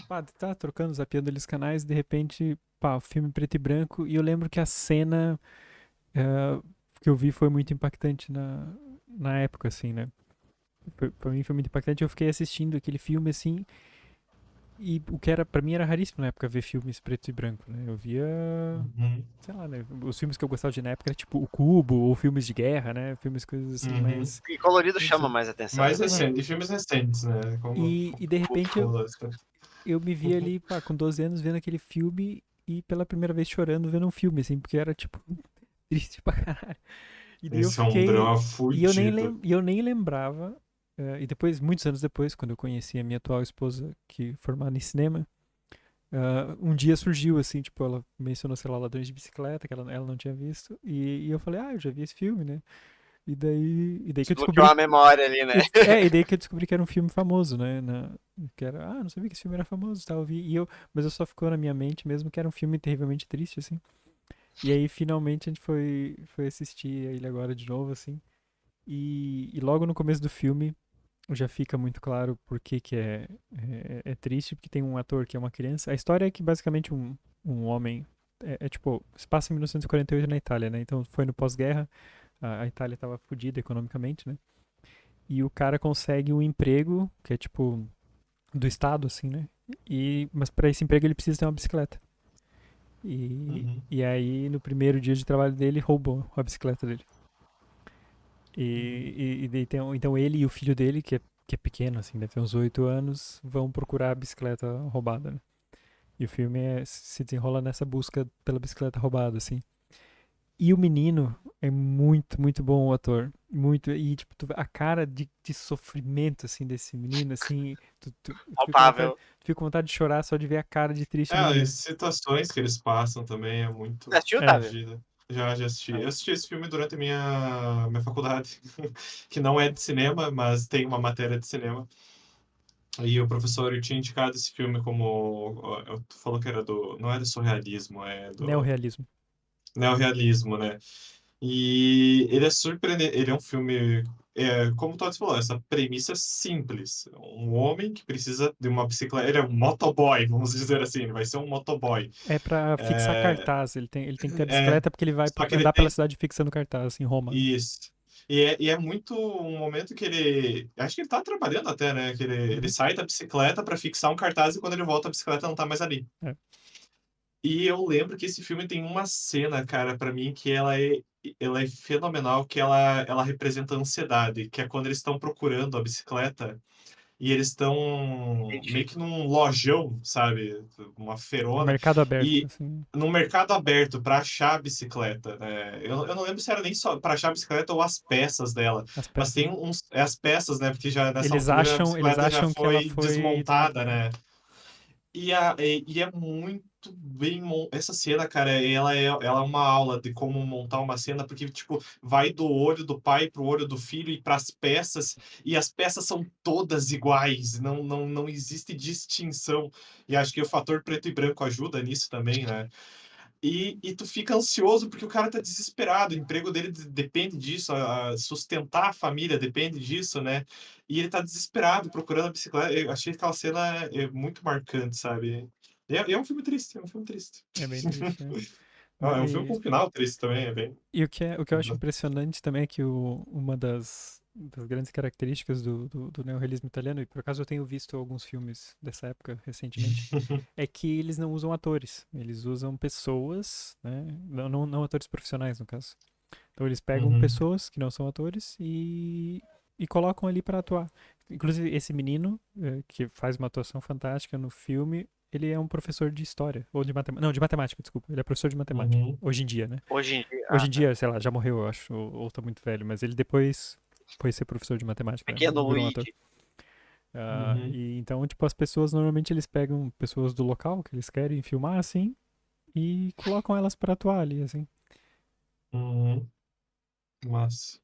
tá trocando, zapeando ali os canais, de repente, o filme preto e branco. E eu lembro que a cena que eu vi foi muito impactante na época, assim, né? Pra mim foi muito impactante. Eu fiquei assistindo aquele filme, assim. E o que pra mim era raríssimo na época ver filmes preto e branco, né? Eu via, sei lá, né? Os filmes que eu gostava de na época era tipo O Cubo, ou filmes de guerra, né? Coisas assim, mas... E colorido chama mais atenção. Mais recente, filmes recentes, né? E de repente eu me vi ali, com 12 anos, vendo aquele filme e pela primeira vez chorando vendo um filme, assim, porque era, tipo, triste pra caralho. E daí Esse é um drama fudido. E eu nem lembrava... e depois, muitos anos depois, quando eu conheci a minha atual esposa, que formada em cinema, um dia surgiu, assim, tipo, ela mencionou, sei lá, Ladrões de Bicicleta, que ela não tinha visto, e eu falei, eu já vi esse filme, né? E daí que eu descobri... uma memória ali, né? E daí que eu descobri que era um filme famoso, né? Que era, não sabia que esse filme era famoso, tal, mas eu só ficou na minha mente mesmo que era um filme terrivelmente triste, assim. E aí, finalmente, a gente foi assistir ele agora de novo, assim. E logo no começo do filme, já fica muito claro por que é triste, porque tem um ator que é uma criança. A história é que basicamente um homem tipo, se passa em 1948 na Itália, né? Então foi no pós-guerra, a Itália estava fodida economicamente, né? E o cara consegue um emprego que é tipo do estado, assim, né? Mas para esse emprego ele precisa ter uma bicicleta. E aí no primeiro dia de trabalho dele roubou a bicicleta dele. Então ele e o filho dele, que é pequeno, assim, deve ter uns 8 anos, vão procurar a bicicleta roubada, né? E o filme se desenrola nessa busca pela bicicleta roubada, assim. E o menino é muito, muito bom o ator. Muito, e tipo, a cara de sofrimento, assim, desse menino, assim, Palpável. tu fica com vontade de chorar só de ver a cara de triste do menino. As situações que eles passam também é muito... Assistiu, Otávio? Já assisti. Eu assisti esse filme durante a minha faculdade, que não é de cinema, mas tem uma matéria de cinema. E o professor ele tinha indicado esse filme como. Tu falou que era do. Não é do surrealismo, é do Neorrealismo. neorrealismo, né? E ele é surpreendente. Ele é um filme. Como o Todd falou, essa premissa é simples. Um homem que precisa de uma bicicleta. Ele é um motoboy, vamos dizer assim. Ele vai ser um motoboy. É pra fixar É, cartaz. Ele tem que ter a é, bicicleta porque ele vai só que ele andar pela tem. cidade fixando cartaz em Roma, né? Isso. E é muito um momento que ele. Acho que ele tá trabalhando até, né? Que ele Uhum. sai da bicicleta para fixar um cartaz e quando ele volta a bicicleta não tá mais ali. É. E eu lembro que esse filme tem uma cena, cara, pra mim que ela é fenomenal, que ela representa a ansiedade, que é quando eles estão procurando a bicicleta e eles estão meio que Identifico. num lojão, sabe? Uma Um feirona, mercado aberto, e assim. no mercado aberto para achar a bicicleta, né? Eu não lembro se era nem só para achar a bicicleta ou as peças dela, As mas peças, tem né? as peças, né? Porque já nessa Eles altura a acham, eles bicicleta já acham que ela foi foi desmontada, desmontada. né? E é muito bem essa cena, cara, ela é uma aula de como montar uma cena, porque, tipo, vai do olho do pai pro olho do filho e pras peças, e as peças são todas iguais, não existe distinção. E acho que o fator preto e branco ajuda nisso também, né? E tu fica ansioso porque o cara tá desesperado, o emprego dele depende disso, sustentar a família depende disso, né? E ele tá desesperado procurando a bicicleta. Eu achei aquela cena muito marcante, sabe? É um filme triste, é um filme triste. É bem triste, né? É um filme com Mas, final triste também, é bem. e o que eu acho impressionante também é que uma das grandes características do neorrealismo italiano, e por acaso eu tenho visto alguns filmes dessa época recentemente, é que eles não usam atores, eles usam pessoas, né? Não atores profissionais, no caso. Então eles pegam Uhum, pessoas que não são atores e colocam ali para atuar. Inclusive, esse menino, que faz uma atuação fantástica no filme, ele é um professor de história, ou de matemática. Não, de matemática, desculpa. Ele é professor de matemática, uhum, hoje em dia, né? Hoje em dia, Hoje em dia, sei lá, já morreu, eu acho, ou tá muito velho, mas ele depois foi ser professor de matemática, né? pequeno Não virou um ator. Luigi. uhum, E então, tipo, as pessoas normalmente eles pegam pessoas do local que eles querem filmar assim e colocam elas para atuar ali, assim. uhum. Mas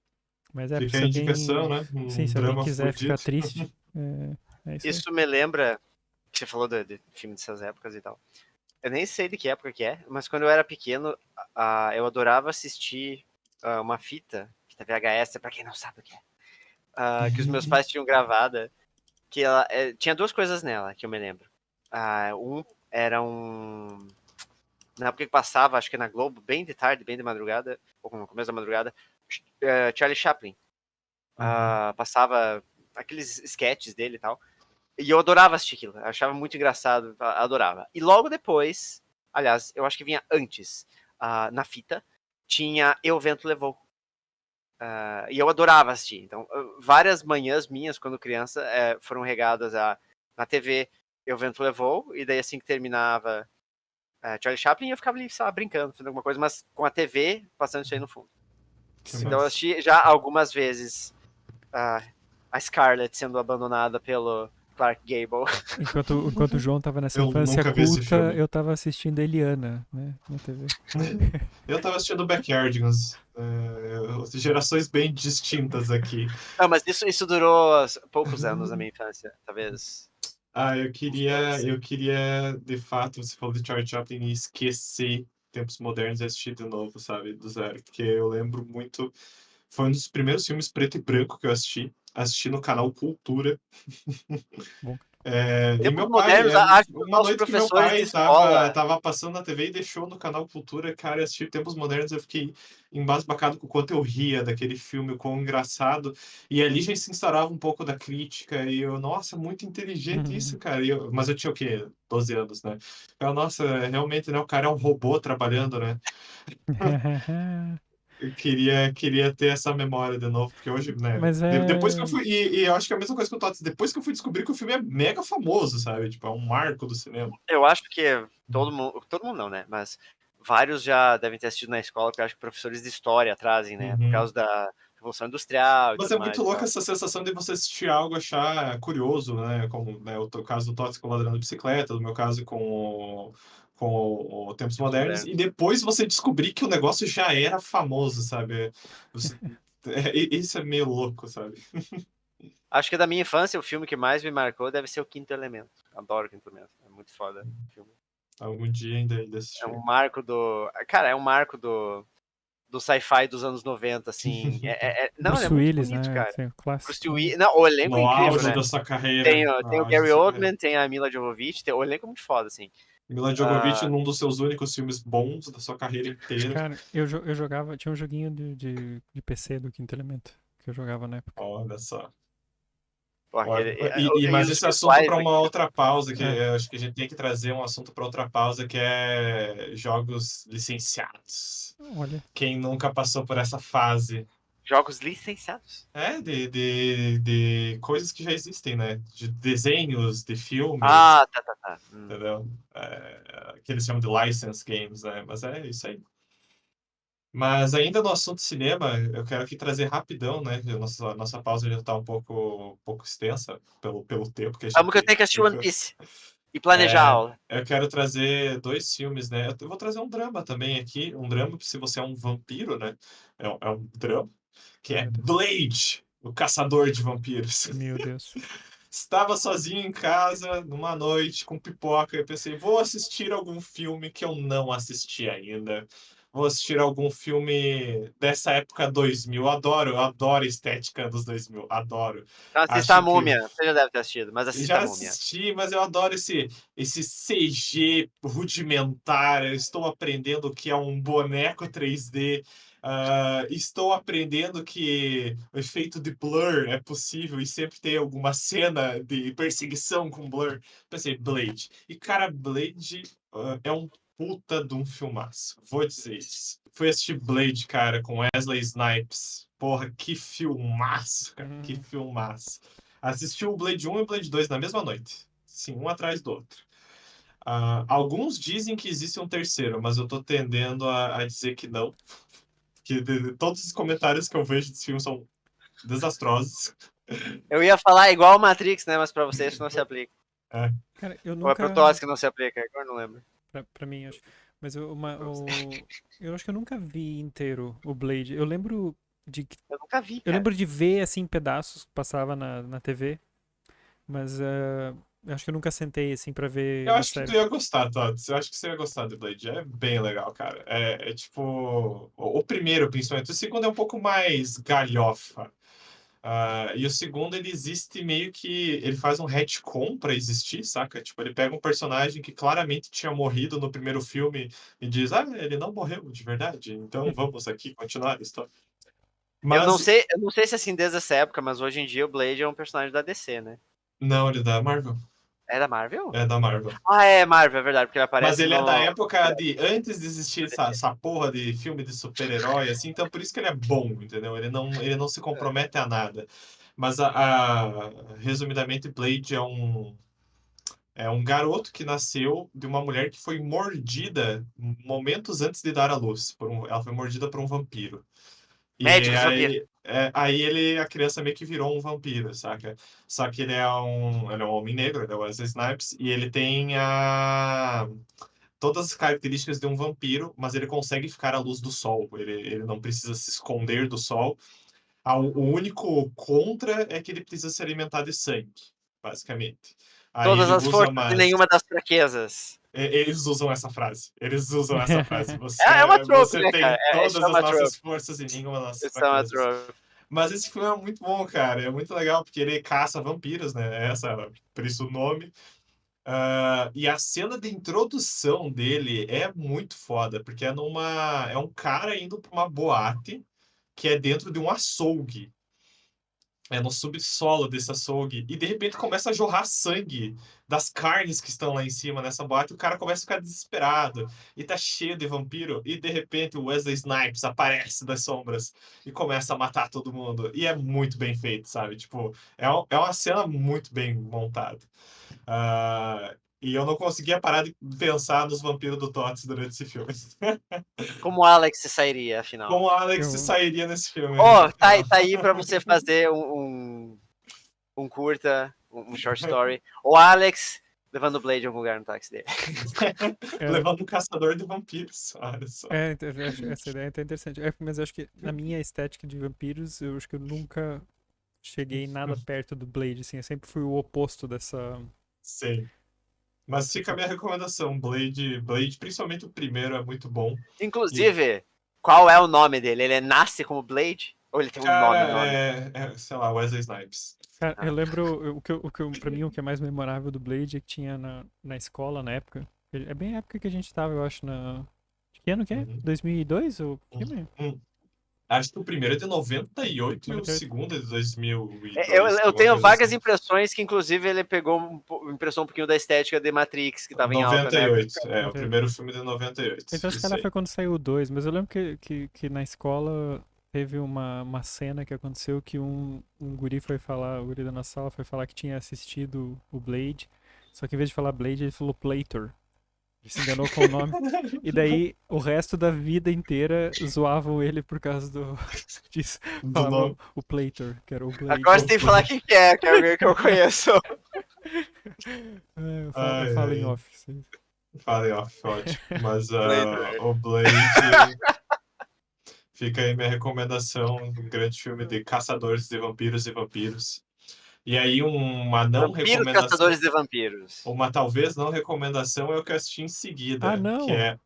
Mas fica se a indicação, alguém. né? Sim, Um se alguém drama quiser ficar fudido. triste, é isso aí. Isso me lembra que você falou de filme dessas épocas e tal. Eu nem sei de que época que é, mas quando eu era pequeno, eu adorava assistir uma fita VHS, pra quem não sabe o que é, que os meus pais tinham gravada, que ela tinha duas coisas nela que eu me lembro. Um era um. Na época que passava, acho que na Globo, bem de tarde, bem de madrugada, ou no começo da madrugada, Charlie Chaplin. Uhum. Passava aqueles sketches dele e tal. E eu adorava assistir aquilo, eu achava muito engraçado, adorava. E logo depois, aliás, eu acho que vinha antes, na fita, tinha E o Vento Levou. E eu adorava assistir. Então, várias manhãs minhas, quando criança, foram regadas na TV E o Vento Levou, e daí assim que terminava Charlie Chaplin, eu ficava ali, sei lá, brincando, fazendo alguma coisa, mas com a TV passando isso aí no fundo. Que Então eu massa. assisti já algumas vezes a Scarlett sendo abandonada pelo Clark Gable. Enquanto o João tava nessa Eu infância nunca vi esse culta, filme. eu tava assistindo Eliana, né, na TV. Eu tava assistindo Backyardigans. Gerações bem distintas aqui. Não, mas isso durou poucos anos na minha infância, talvez Eu uns dois. queria, de fato, você falou de Charlie Chaplin, esquecer Tempos Modernos e assistir de novo, sabe, do zero. Porque eu lembro muito. Foi um dos primeiros filmes preto e branco que eu assisti. Assisti no canal Cultura. Bom, E Tempos meu pai, modernos, acho que os uma nossos noite que meu professores de pai escola. tava passando na TV e deixou no canal Cultura, cara, eu assisti Tempos Modernos, eu fiquei embasbacado com o quanto eu ria daquele filme, o quão engraçado. E ali já se instaurava um pouco da crítica, e eu, nossa, muito inteligente isso, cara. Mas eu tinha o quê? 12 anos, né? Eu, nossa, realmente, né? O cara é um robô trabalhando, né? Eu queria ter essa memória de novo, porque hoje, né? Mas Depois que eu é. fui. E eu acho que é a mesma coisa que o Tots, depois que eu fui descobrir que o filme é mega famoso, sabe? Tipo, é um marco do cinema. Eu acho que todo mundo não, né? Mas vários já devem ter assistido na escola, porque eu acho que professores de história trazem, né? Por Uhum. causa da Revolução Industrial e Mas tudo é muito mais e louco tal. essa sensação de você assistir algo e achar curioso, né? Como, né, o caso do Tots com o Ladrão de Bicicleta, do meu caso com o Tempos Tempos Modernos, e modernos. depois você descobrir que o negócio já era famoso, sabe? Você, isso é meio louco, sabe? Acho que da minha infância, o filme que mais me marcou deve ser o Quinto Elemento. Adoro o Quinto Elemento. É muito foda o filme. Algum dia ainda É assistir. um marco do... Cara, é um marco do sci-fi dos anos 90, assim. Não, Bruce é muito Willis, bonito, né? cara. Assim, o clássico. Bruce Willis... Não, o elenco No é incrível, auge né? da sua carreira. Tem No o auge Gary da sua carreira. Oldman, tem a Mila Jovovich, o elenco é muito foda, assim. Mila Jovovich num dos seus únicos filmes bons da sua carreira inteira. Cara, eu jogava. Tinha um joguinho de PC do Quinto Elemento que eu jogava na época. Olha só. Pô, Mas os esse assunto visuais para do uma outra pausa, que É. eu acho que a gente tem que trazer um assunto para outra pausa, que é jogos licenciados. Olha. Quem nunca passou por essa fase? jogos licenciados. De coisas que já existem, né? De desenhos, de filmes, Tá. entendeu? Que eles chamam de license games, né? Mas é isso aí. Mas ainda no assunto cinema, eu quero aqui trazer rapidão, né? Nossa pausa já está um pouco extensa pelo tempo que a Vamos que eu gente tenho que assistir One ficou. Piece. E planejar a aula. Eu quero trazer 2 filmes, né? Eu vou trazer um drama também aqui. Um drama, se você é um vampiro, né? É um drama, que é Meu Deus. Blade, o caçador de vampiros. Meu Deus. Estava sozinho em casa, numa noite, com pipoca, e pensei, vou assistir algum filme que eu não assisti ainda. Vou assistir algum filme dessa época 2000. Eu adoro a estética dos 2000, adoro. Então assista a Acho que Múmia. Você já deve ter assistido, mas assista já a Múmia. assisti, mas eu adoro esse CG rudimentar. Eu estou aprendendo que é um boneco 3D. Estou aprendendo que o efeito de blur é possível e sempre tem alguma cena de perseguição com blur. Pensei, Blade. E, cara, Blade é um puta de um filmaço. Vou dizer isso. Fui assistir Blade, cara, com Wesley Snipes. Porra, que filmaço, cara. Que filmaço. Assisti o Blade 1 e o Blade 2 na mesma noite. Sim, um atrás do outro. Alguns dizem que existe um terceiro, mas eu tô tendendo a dizer que não. Que todos os comentários que eu vejo desse filme são desastrosos. Eu ia falar igual o Matrix, né? Mas pra vocês isso não se aplica. Cara, eu Ou é pro nunca. Toss que não se aplica, agora não lembro. Pra mim, acho. Mas eu acho que eu nunca vi inteiro o Blade. Eu lembro de. Eu nunca vi, Eu cara. lembro de ver, assim, pedaços que passava na TV. Mas eu acho que eu nunca sentei, assim, pra ver Eu a acho que tu série. ia gostar, Todd. Eu acho que você ia gostar do Blade. É bem legal, cara. É tipo. O primeiro, principalmente. O segundo é um pouco mais galhofa. E o segundo, ele existe meio que. Ele faz um retcon pra existir, saca? Tipo, ele pega um personagem que claramente tinha morrido no primeiro filme e diz: ele não morreu de verdade, então vamos aqui continuar a história. Eu não Mas. sei se assim desde essa época, mas hoje em dia o Blade é um personagem da DC, né? Não, ele é da Marvel. É da Marvel? É da Marvel. É Marvel, é verdade, porque ele Mas aparece ele é da no. época de antes de existir essa porra de filme de super-herói, assim, então por isso que ele é bom, entendeu? Ele não se compromete a nada. Mas resumidamente, Blade é um garoto que nasceu de uma mulher que foi mordida momentos antes de dar à luz. Ela foi mordida por um vampiro. E Médicos vampiros. aí a criança meio que virou um vampiro, saca? Só que ele é um homem negro, ele é o Wesley Snipes, e ele tem todas as características de um vampiro, mas ele consegue ficar à luz do sol. Ele não precisa se esconder do sol. O único contra é que ele precisa se alimentar de sangue, basicamente. Aí Todas ele as usa forças e umas. nenhuma das fraquezas. Eles usam essa frase. Eles usam essa frase. É uma trope, Você né, cara? tem todas Isso é as uma nossas trope. forças e nenhuma das nossas Isso é uma fraquezas. trope. Mas esse filme é muito bom, cara. É muito legal, porque ele caça vampiros, né? Por isso o nome. E a cena de introdução dele é muito foda, porque é um cara indo pra uma boate que é dentro de um açougue. É no subsolo desse açougue. E de repente começa a jorrar sangue das carnes que estão lá em cima nessa boate. E o cara começa a ficar desesperado. E tá cheio de vampiro. E de repente o Wesley Snipes aparece das sombras e começa a matar todo mundo. E é muito bem feito, sabe? Tipo, é uma cena muito bem montada. E eu não conseguia parar de pensar nos vampiros do Tots durante esse filme. Como o Alex se sairia, afinal. Como o Alex Eu- sairia nesse filme. Tá aí pra você fazer um curta, um short story. O Alex levando o Blade a algum lugar no táxi dele. Levando um caçador de vampiros. Olha só. Essa ideia é até interessante. Mas eu acho que na minha estética de vampiros, eu acho que eu nunca cheguei nada perto do Blade, assim, eu sempre fui o oposto dessa... Sim. Mas fica a minha recomendação, Blade, principalmente o primeiro, é muito bom. Inclusive, qual é o nome dele? Ele nasce como Blade? Ou ele tem um Cara, nome? sei lá, Wesley Snipes. Cara, Ah. eu lembro, pra mim, o que é mais memorável do Blade é que tinha na escola, na época. É bem a época que a gente tava, eu acho, na... Que ano que é? Uhum. 2002? O filme? Acho que o primeiro é de 98 e o 98. segundo é de 2002. Eu alguma tenho coisa vagas assim. impressões que, inclusive, ele pegou impressão um pouquinho da estética de Matrix, que tava em alta, né? 98, o 98. primeiro filme de 98. Então, se Isso calhar aí. foi quando saiu o 2, mas eu lembro que na escola teve uma cena que aconteceu que um guri foi falar, o guri da nossa sala foi falar que tinha assistido o Blade, só que em vez de falar Blade, ele falou Plator. Ele se enganou com o nome. E daí, o resto da vida inteira zoavam ele por causa disso. Do Falavam nome. o Plator, que era o Blade. Agora você tem que falar quem que é alguém que eu conheço. Eu falo em off. Sim. Falei, ótimo. Mas Blade. o Blade fica aí minha recomendação, um grande filme de caçadores de vampiros e vampiros. E aí uma não Vampiros recomendação, Caçadores de Vampiros. uma talvez não recomendação é o que eu assisti em seguida, Ah, não! que é,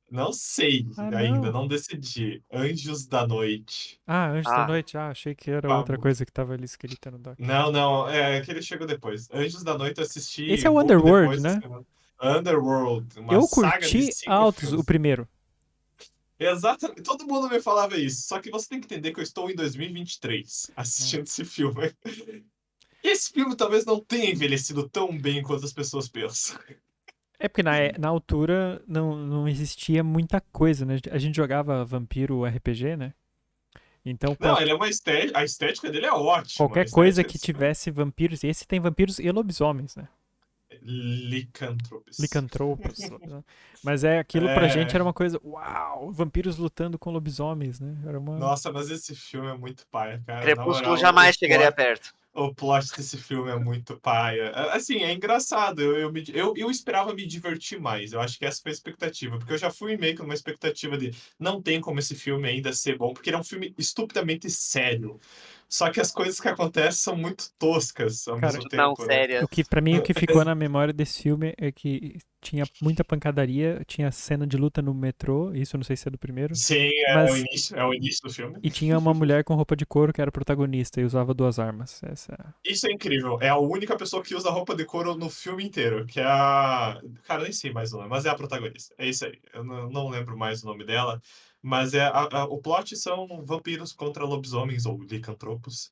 não sei Ah, ainda, não! não decidi, Anjos da Noite. Ah, Anjos da Ah. Noite. Ah, achei que era outra Vamos. coisa que tava ali escrita no doc. Não, é que ele chegou depois. Anjos da Noite eu assisti Esse é o pouco Underworld, depois né? Underworld, uma Eu saga de curti 5 altos filmes. o primeiro. Exatamente, todo mundo me falava isso, só que você tem que entender que eu estou em 2023 assistindo esse filme. Esse filme talvez não tenha envelhecido tão bem quanto as pessoas pensam. É porque na altura não existia muita coisa, né? A gente jogava Vampiro RPG, né? Então Não, ele é uma estética, a estética dele é ótima. qualquer coisa que tivesse vampiros, e esse tem vampiros e lobisomens, né? Licantropes. Licantropos. Né? Mas aquilo pra gente era uma coisa, uau, vampiros lutando com lobisomens, né? Era uma... Nossa, mas esse filme é muito paia, cara. Na Crepúsculo moral, jamais chegaria perto. o plot desse filme é muito paia. Assim, é engraçado. Eu esperava me divertir mais. Eu acho que essa foi a expectativa. Porque eu já fui meio que numa expectativa de não tem como esse filme ainda ser bom, porque ele é um filme estupidamente sério. Só que as coisas que acontecem são muito toscas ao mesmo Não tempo, né? séria. Pra mim, o que ficou na memória desse filme é que tinha muita pancadaria, tinha cena de luta no metrô, isso eu não sei se é do primeiro. Sim, mas... é o início do filme. E tinha uma mulher com roupa de couro que era protagonista e usava 2 armas. Isso é incrível. É a única pessoa que usa roupa de couro no filme inteiro, que é a... Cara, nem sei mais o nome, mas é a protagonista. É isso aí. Eu não lembro mais o nome dela. Mas o plot são vampiros contra lobisomens, ou licantropos.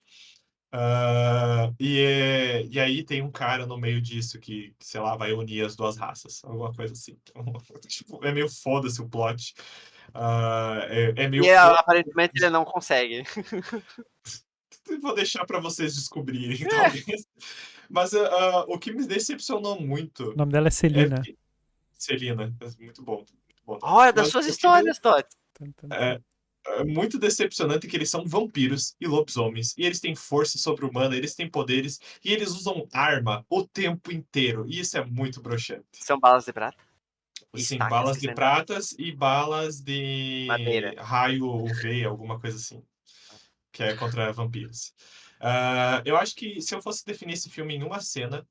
E aí tem um cara no meio disso que, sei lá, vai unir as duas raças. Alguma coisa assim. Tipo, é meio foda-se o plot. É meio Aparentemente ele não consegue. Vou deixar para vocês descobrirem, talvez. Mas o que me decepcionou muito O nome dela é Celina. Celina, muito bom. Olha, das suas histórias, Todd. É muito decepcionante que eles são vampiros e lobisomens, e eles têm força sobre-humana, eles têm poderes, e eles usam arma o tempo inteiro, e isso é muito broxante. São balas de prata? Sim, Estacas balas que de tem- pratas e balas de Madeira. raio UV, alguma coisa assim, que é contra vampiros. Eu acho que se eu fosse definir esse filme em uma cena,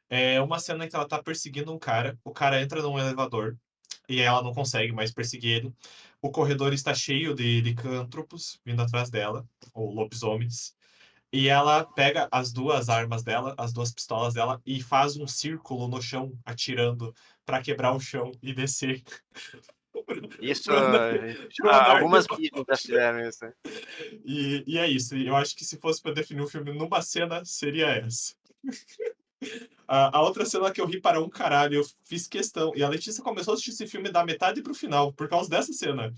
é uma cena que ela tá perseguindo um cara, o cara entra num elevador, e ela não consegue mais perseguir ele. O corredor está cheio de licântropos vindo atrás dela, ou lobisomens. E ela pega as duas armas dela, as duas pistolas dela, e faz um círculo no chão, atirando para quebrar o chão e descer. Isso, pro andar algumas de mídias já baixo. fizeram isso. E é isso. Eu acho que se fosse para definir o filme numa cena, seria essa. A outra cena que eu ri para um caralho, eu fiz questão. E a Letícia começou a assistir esse filme da metade pro final, por causa dessa cena.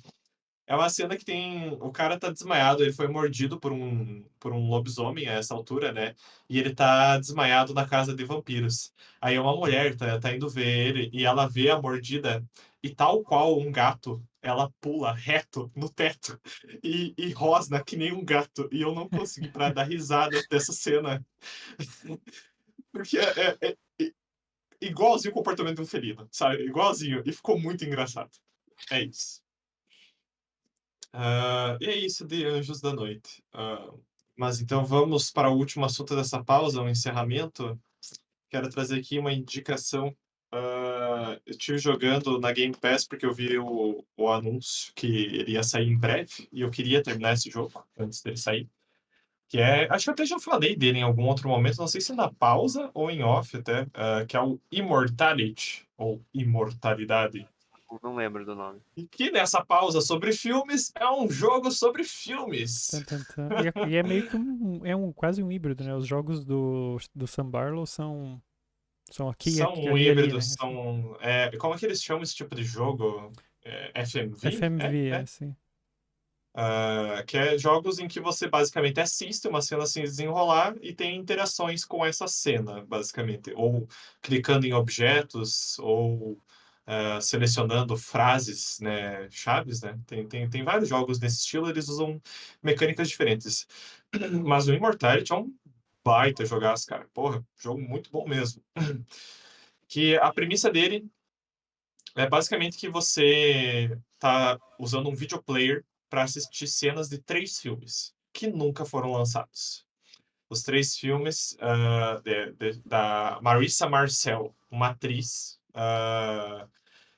É uma cena que tem. O cara tá desmaiado, ele foi mordido por um lobisomem a essa altura, né? E ele tá desmaiado na casa de vampiros. Aí uma mulher tá indo ver ele e ela vê a mordida, e tal qual um gato, ela pula reto no teto e rosna que nem um gato. E eu não consegui parar de dar risada dessa cena. Porque é igualzinho o comportamento de um felino, sabe? Igualzinho. E ficou muito engraçado. É isso. E é isso de Anjos da Noite. Mas então vamos para o último assunto dessa pausa, um encerramento. Quero trazer aqui uma indicação. Eu estive jogando na Game Pass porque eu vi o anúncio que ele ia sair em breve e eu queria terminar esse jogo antes dele sair. Que é, acho que eu até já falei dele em algum outro momento, não sei se na pausa ou em off até, que é o Immortality, ou Imortalidade. Não lembro do nome. E que nessa pausa sobre filmes é um jogo sobre filmes. Tan, tan, tan. E é meio que quase um híbrido, né? Os jogos do Sam Barlow são aqui, São aqui, um ali, ali, híbrido, né? são. Como é que eles chamam esse tipo de jogo? FMV? FMV, assim. Que é jogos em que você basicamente assiste uma cena se desenrolar e tem interações com essa cena, basicamente. Ou clicando em objetos, ou selecionando frases, né, chaves, né? Tem vários jogos desse estilo, eles usam mecânicas diferentes. Mas o Immortality é um baita jogaço, cara. Porra, jogo muito bom mesmo. Que a premissa dele é basicamente que você tá usando um videoplayer para assistir cenas de 3 filmes que nunca foram lançados. Os 3 filmes da Marissa Marcel, uma atriz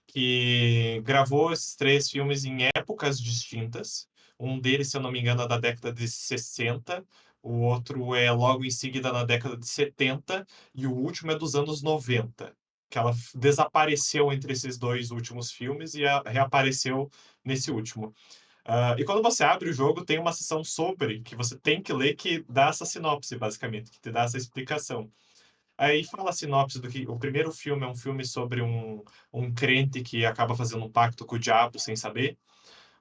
que gravou esses 3 filmes em épocas distintas. Um deles, se eu não me engano, é da década de 60, o outro é logo em seguida na década de 70 e o último é dos anos 90, que ela desapareceu entre esses 2 últimos filmes e reapareceu nesse último. E quando você abre o jogo, tem uma seção sobre, que você tem que ler, que dá essa sinopse, basicamente, que te dá essa explicação. Aí fala a sinopse do que o primeiro filme é um filme sobre um crente que acaba fazendo um pacto com o diabo sem saber.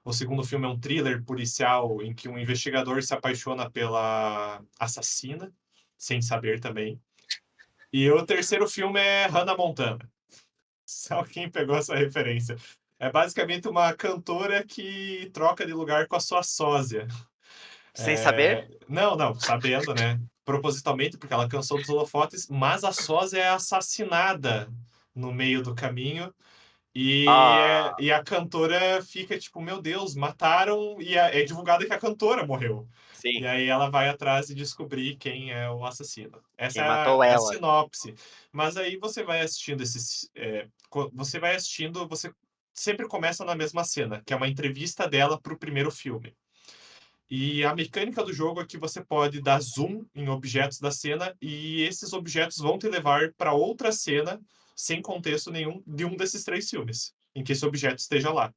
O segundo filme é um thriller policial em que um investigador se apaixona pela assassina, sem saber também. E o terceiro filme é Hannah Montana. Se alguém pegou essa referência. É basicamente uma cantora que troca de lugar com a sua sósia. Sem saber? Não, sabendo, né? Propositalmente, porque ela cansou dos holofotes, mas a sósia é assassinada no meio do caminho. E a cantora fica tipo, meu Deus, mataram. E é divulgado que a cantora morreu. Sim. E aí ela vai atrás de descobrir quem é o assassino. Essa Quem é matou a ela. sinopse. Mas aí você vai assistindo você vai assistindo, você sempre começa na mesma cena, que é uma entrevista dela para o primeiro filme. E a mecânica do jogo é que você pode dar zoom em objetos da cena e esses objetos vão te levar para outra cena sem contexto nenhum de um desses 3 filmes, em que esse objeto esteja lá.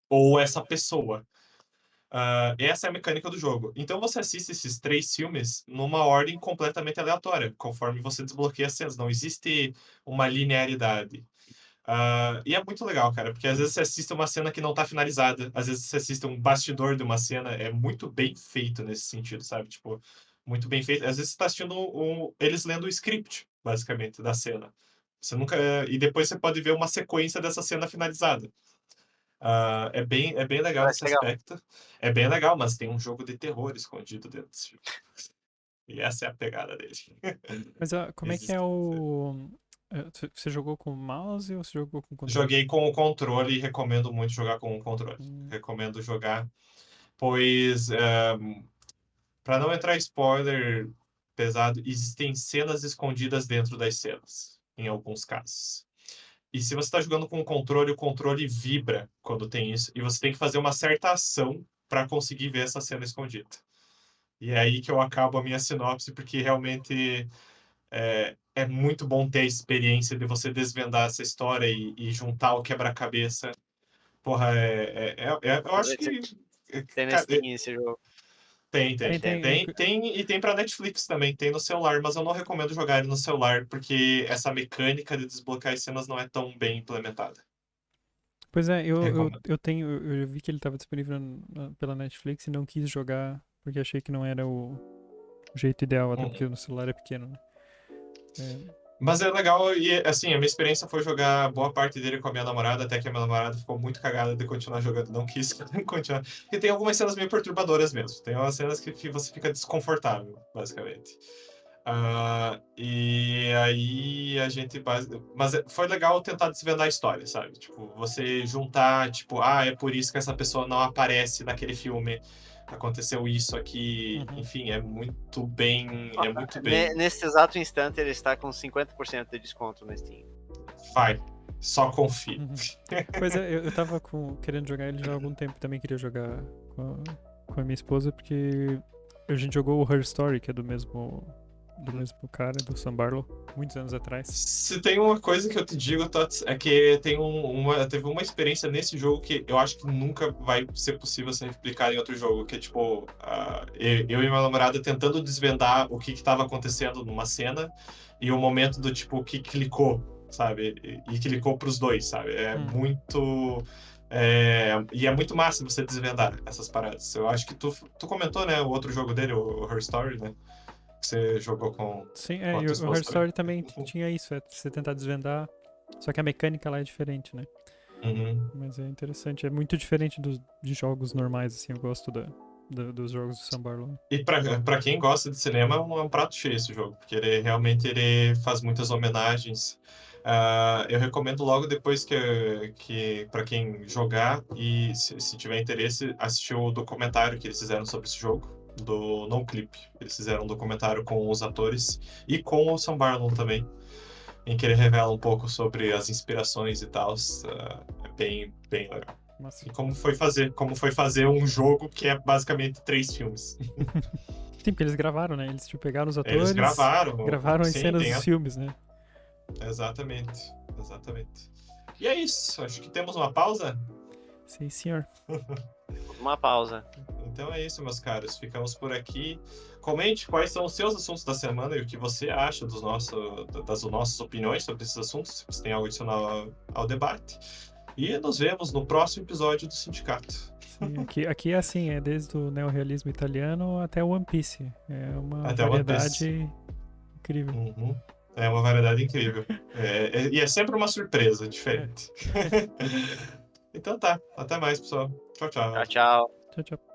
Ou essa pessoa. Essa é a mecânica do jogo. Então você assiste esses 3 filmes numa ordem completamente aleatória, conforme você desbloqueia as cenas. Não existe uma linearidade. E é muito legal, cara, porque às vezes você assiste uma cena que não tá finalizada, às vezes você assiste um bastidor de uma cena, é muito bem feito nesse sentido, sabe? Tipo, muito bem feito. Às vezes você tá assistindo eles lendo o script, basicamente, da cena. Você nunca. E depois você pode ver uma sequência dessa cena finalizada. É bem legal Parece esse legal. aspecto. É bem legal, mas tem um jogo de terror escondido dentro desse jogo. E essa é a pegada dele. Mas como é que é Existe. Você jogou com mouse ou você jogou com controle? Joguei com o controle e recomendo muito jogar com o controle. Hum. Recomendo jogar, pois, para não entrar em spoiler pesado, existem cenas escondidas dentro das cenas, em alguns casos. E se você está jogando com o controle vibra quando tem isso, e você tem que fazer uma certa ação para conseguir ver essa cena escondida. E é aí que eu acabo a minha sinopse, porque realmente é muito bom ter a experiência de você desvendar essa história e juntar o quebra-cabeça. Porra, eu acho que. Tem na Cara, Steam esse jogo. tem, Tem, tem. tem. E tem pra Netflix também, tem no celular, mas eu não recomendo jogar ele no celular, porque essa mecânica de desbloquear as cenas não é tão bem implementada. Pois é, Recomendo. eu vi que ele estava disponível pela Netflix e não quis jogar porque achei que não era o jeito ideal, até porque no celular é pequeno, né? Mas é legal, e assim, a minha experiência foi jogar boa parte dele com a minha namorada, até que a minha namorada ficou muito cagada de continuar jogando, não quis continuar. Porque tem algumas cenas meio perturbadoras mesmo, tem umas cenas que você fica desconfortável, basicamente. E aí a gente. Mas foi legal tentar desvendar a história, sabe? Tipo, você juntar, tipo, é por isso que essa pessoa não aparece naquele filme. aconteceu isso aqui, Uhum. enfim, é muito bem, é muito bem. Nesse exato instante, ele está com 50% de desconto no Steam. Vai, só confia. Uhum. Pois é, eu tava querendo jogar ele já há algum tempo. Também queria jogar com a minha esposa, porque a gente jogou o Her Story, que é do mesmo cara, do Sam Barlow, muitos anos atrás. Se tem uma coisa que eu te digo, Tots, é que teve uma experiência nesse jogo que eu acho que nunca vai ser possível ser replicada em outro jogo, que é tipo, eu e minha namorada tentando desvendar o que estava acontecendo numa cena e o momento do tipo, que clicou, sabe? E clicou pros dois, sabe? É muito... e é muito massa você desvendar essas paradas. Eu acho que tu comentou, né, o outro jogo dele, o Her Story, né? Que você jogou com Sim, a tua e o esposa Her Story também. também tinha isso, você tentar desvendar, só que a mecânica lá é diferente, né? Uhum. Mas é interessante, é muito diferente de jogos normais, assim, eu gosto dos jogos do Sam Barlow. E pra quem gosta de cinema, é um prato cheio esse jogo, porque ele realmente faz muitas homenagens. Eu recomendo logo depois que para quem jogar e se tiver interesse, assistir o documentário que eles fizeram sobre esse jogo, do NoClip. Eles fizeram um documentário com os atores e com o Sam Barlow também, em que ele revela um pouco sobre as inspirações e tal. É bem, bem legal. Mas, E como foi fazer um jogo que é basicamente 3 filmes. sim, porque eles gravaram, né? Eles tipo, pegaram os atores, Eles gravaram as sim, cenas dos filmes, né? Exatamente. E é isso, acho que temos uma pausa. Sim, senhor. Uma pausa. Então é isso, meus caros, ficamos por aqui. Comente quais são os seus assuntos da semana e o que você acha das nossas opiniões sobre esses assuntos, se você tem algo adicional ao debate. E nos vemos no próximo episódio do Sindicato. Sim, aqui é assim, é desde o neorrealismo italiano até o One Piece. É uma Até One Piece. variedade incrível. Uhum. É uma variedade incrível. E é sempre uma surpresa diferente. Então tá, até mais, pessoal. Tchau, tchau. Tchau, tchau. Tchau, tchau.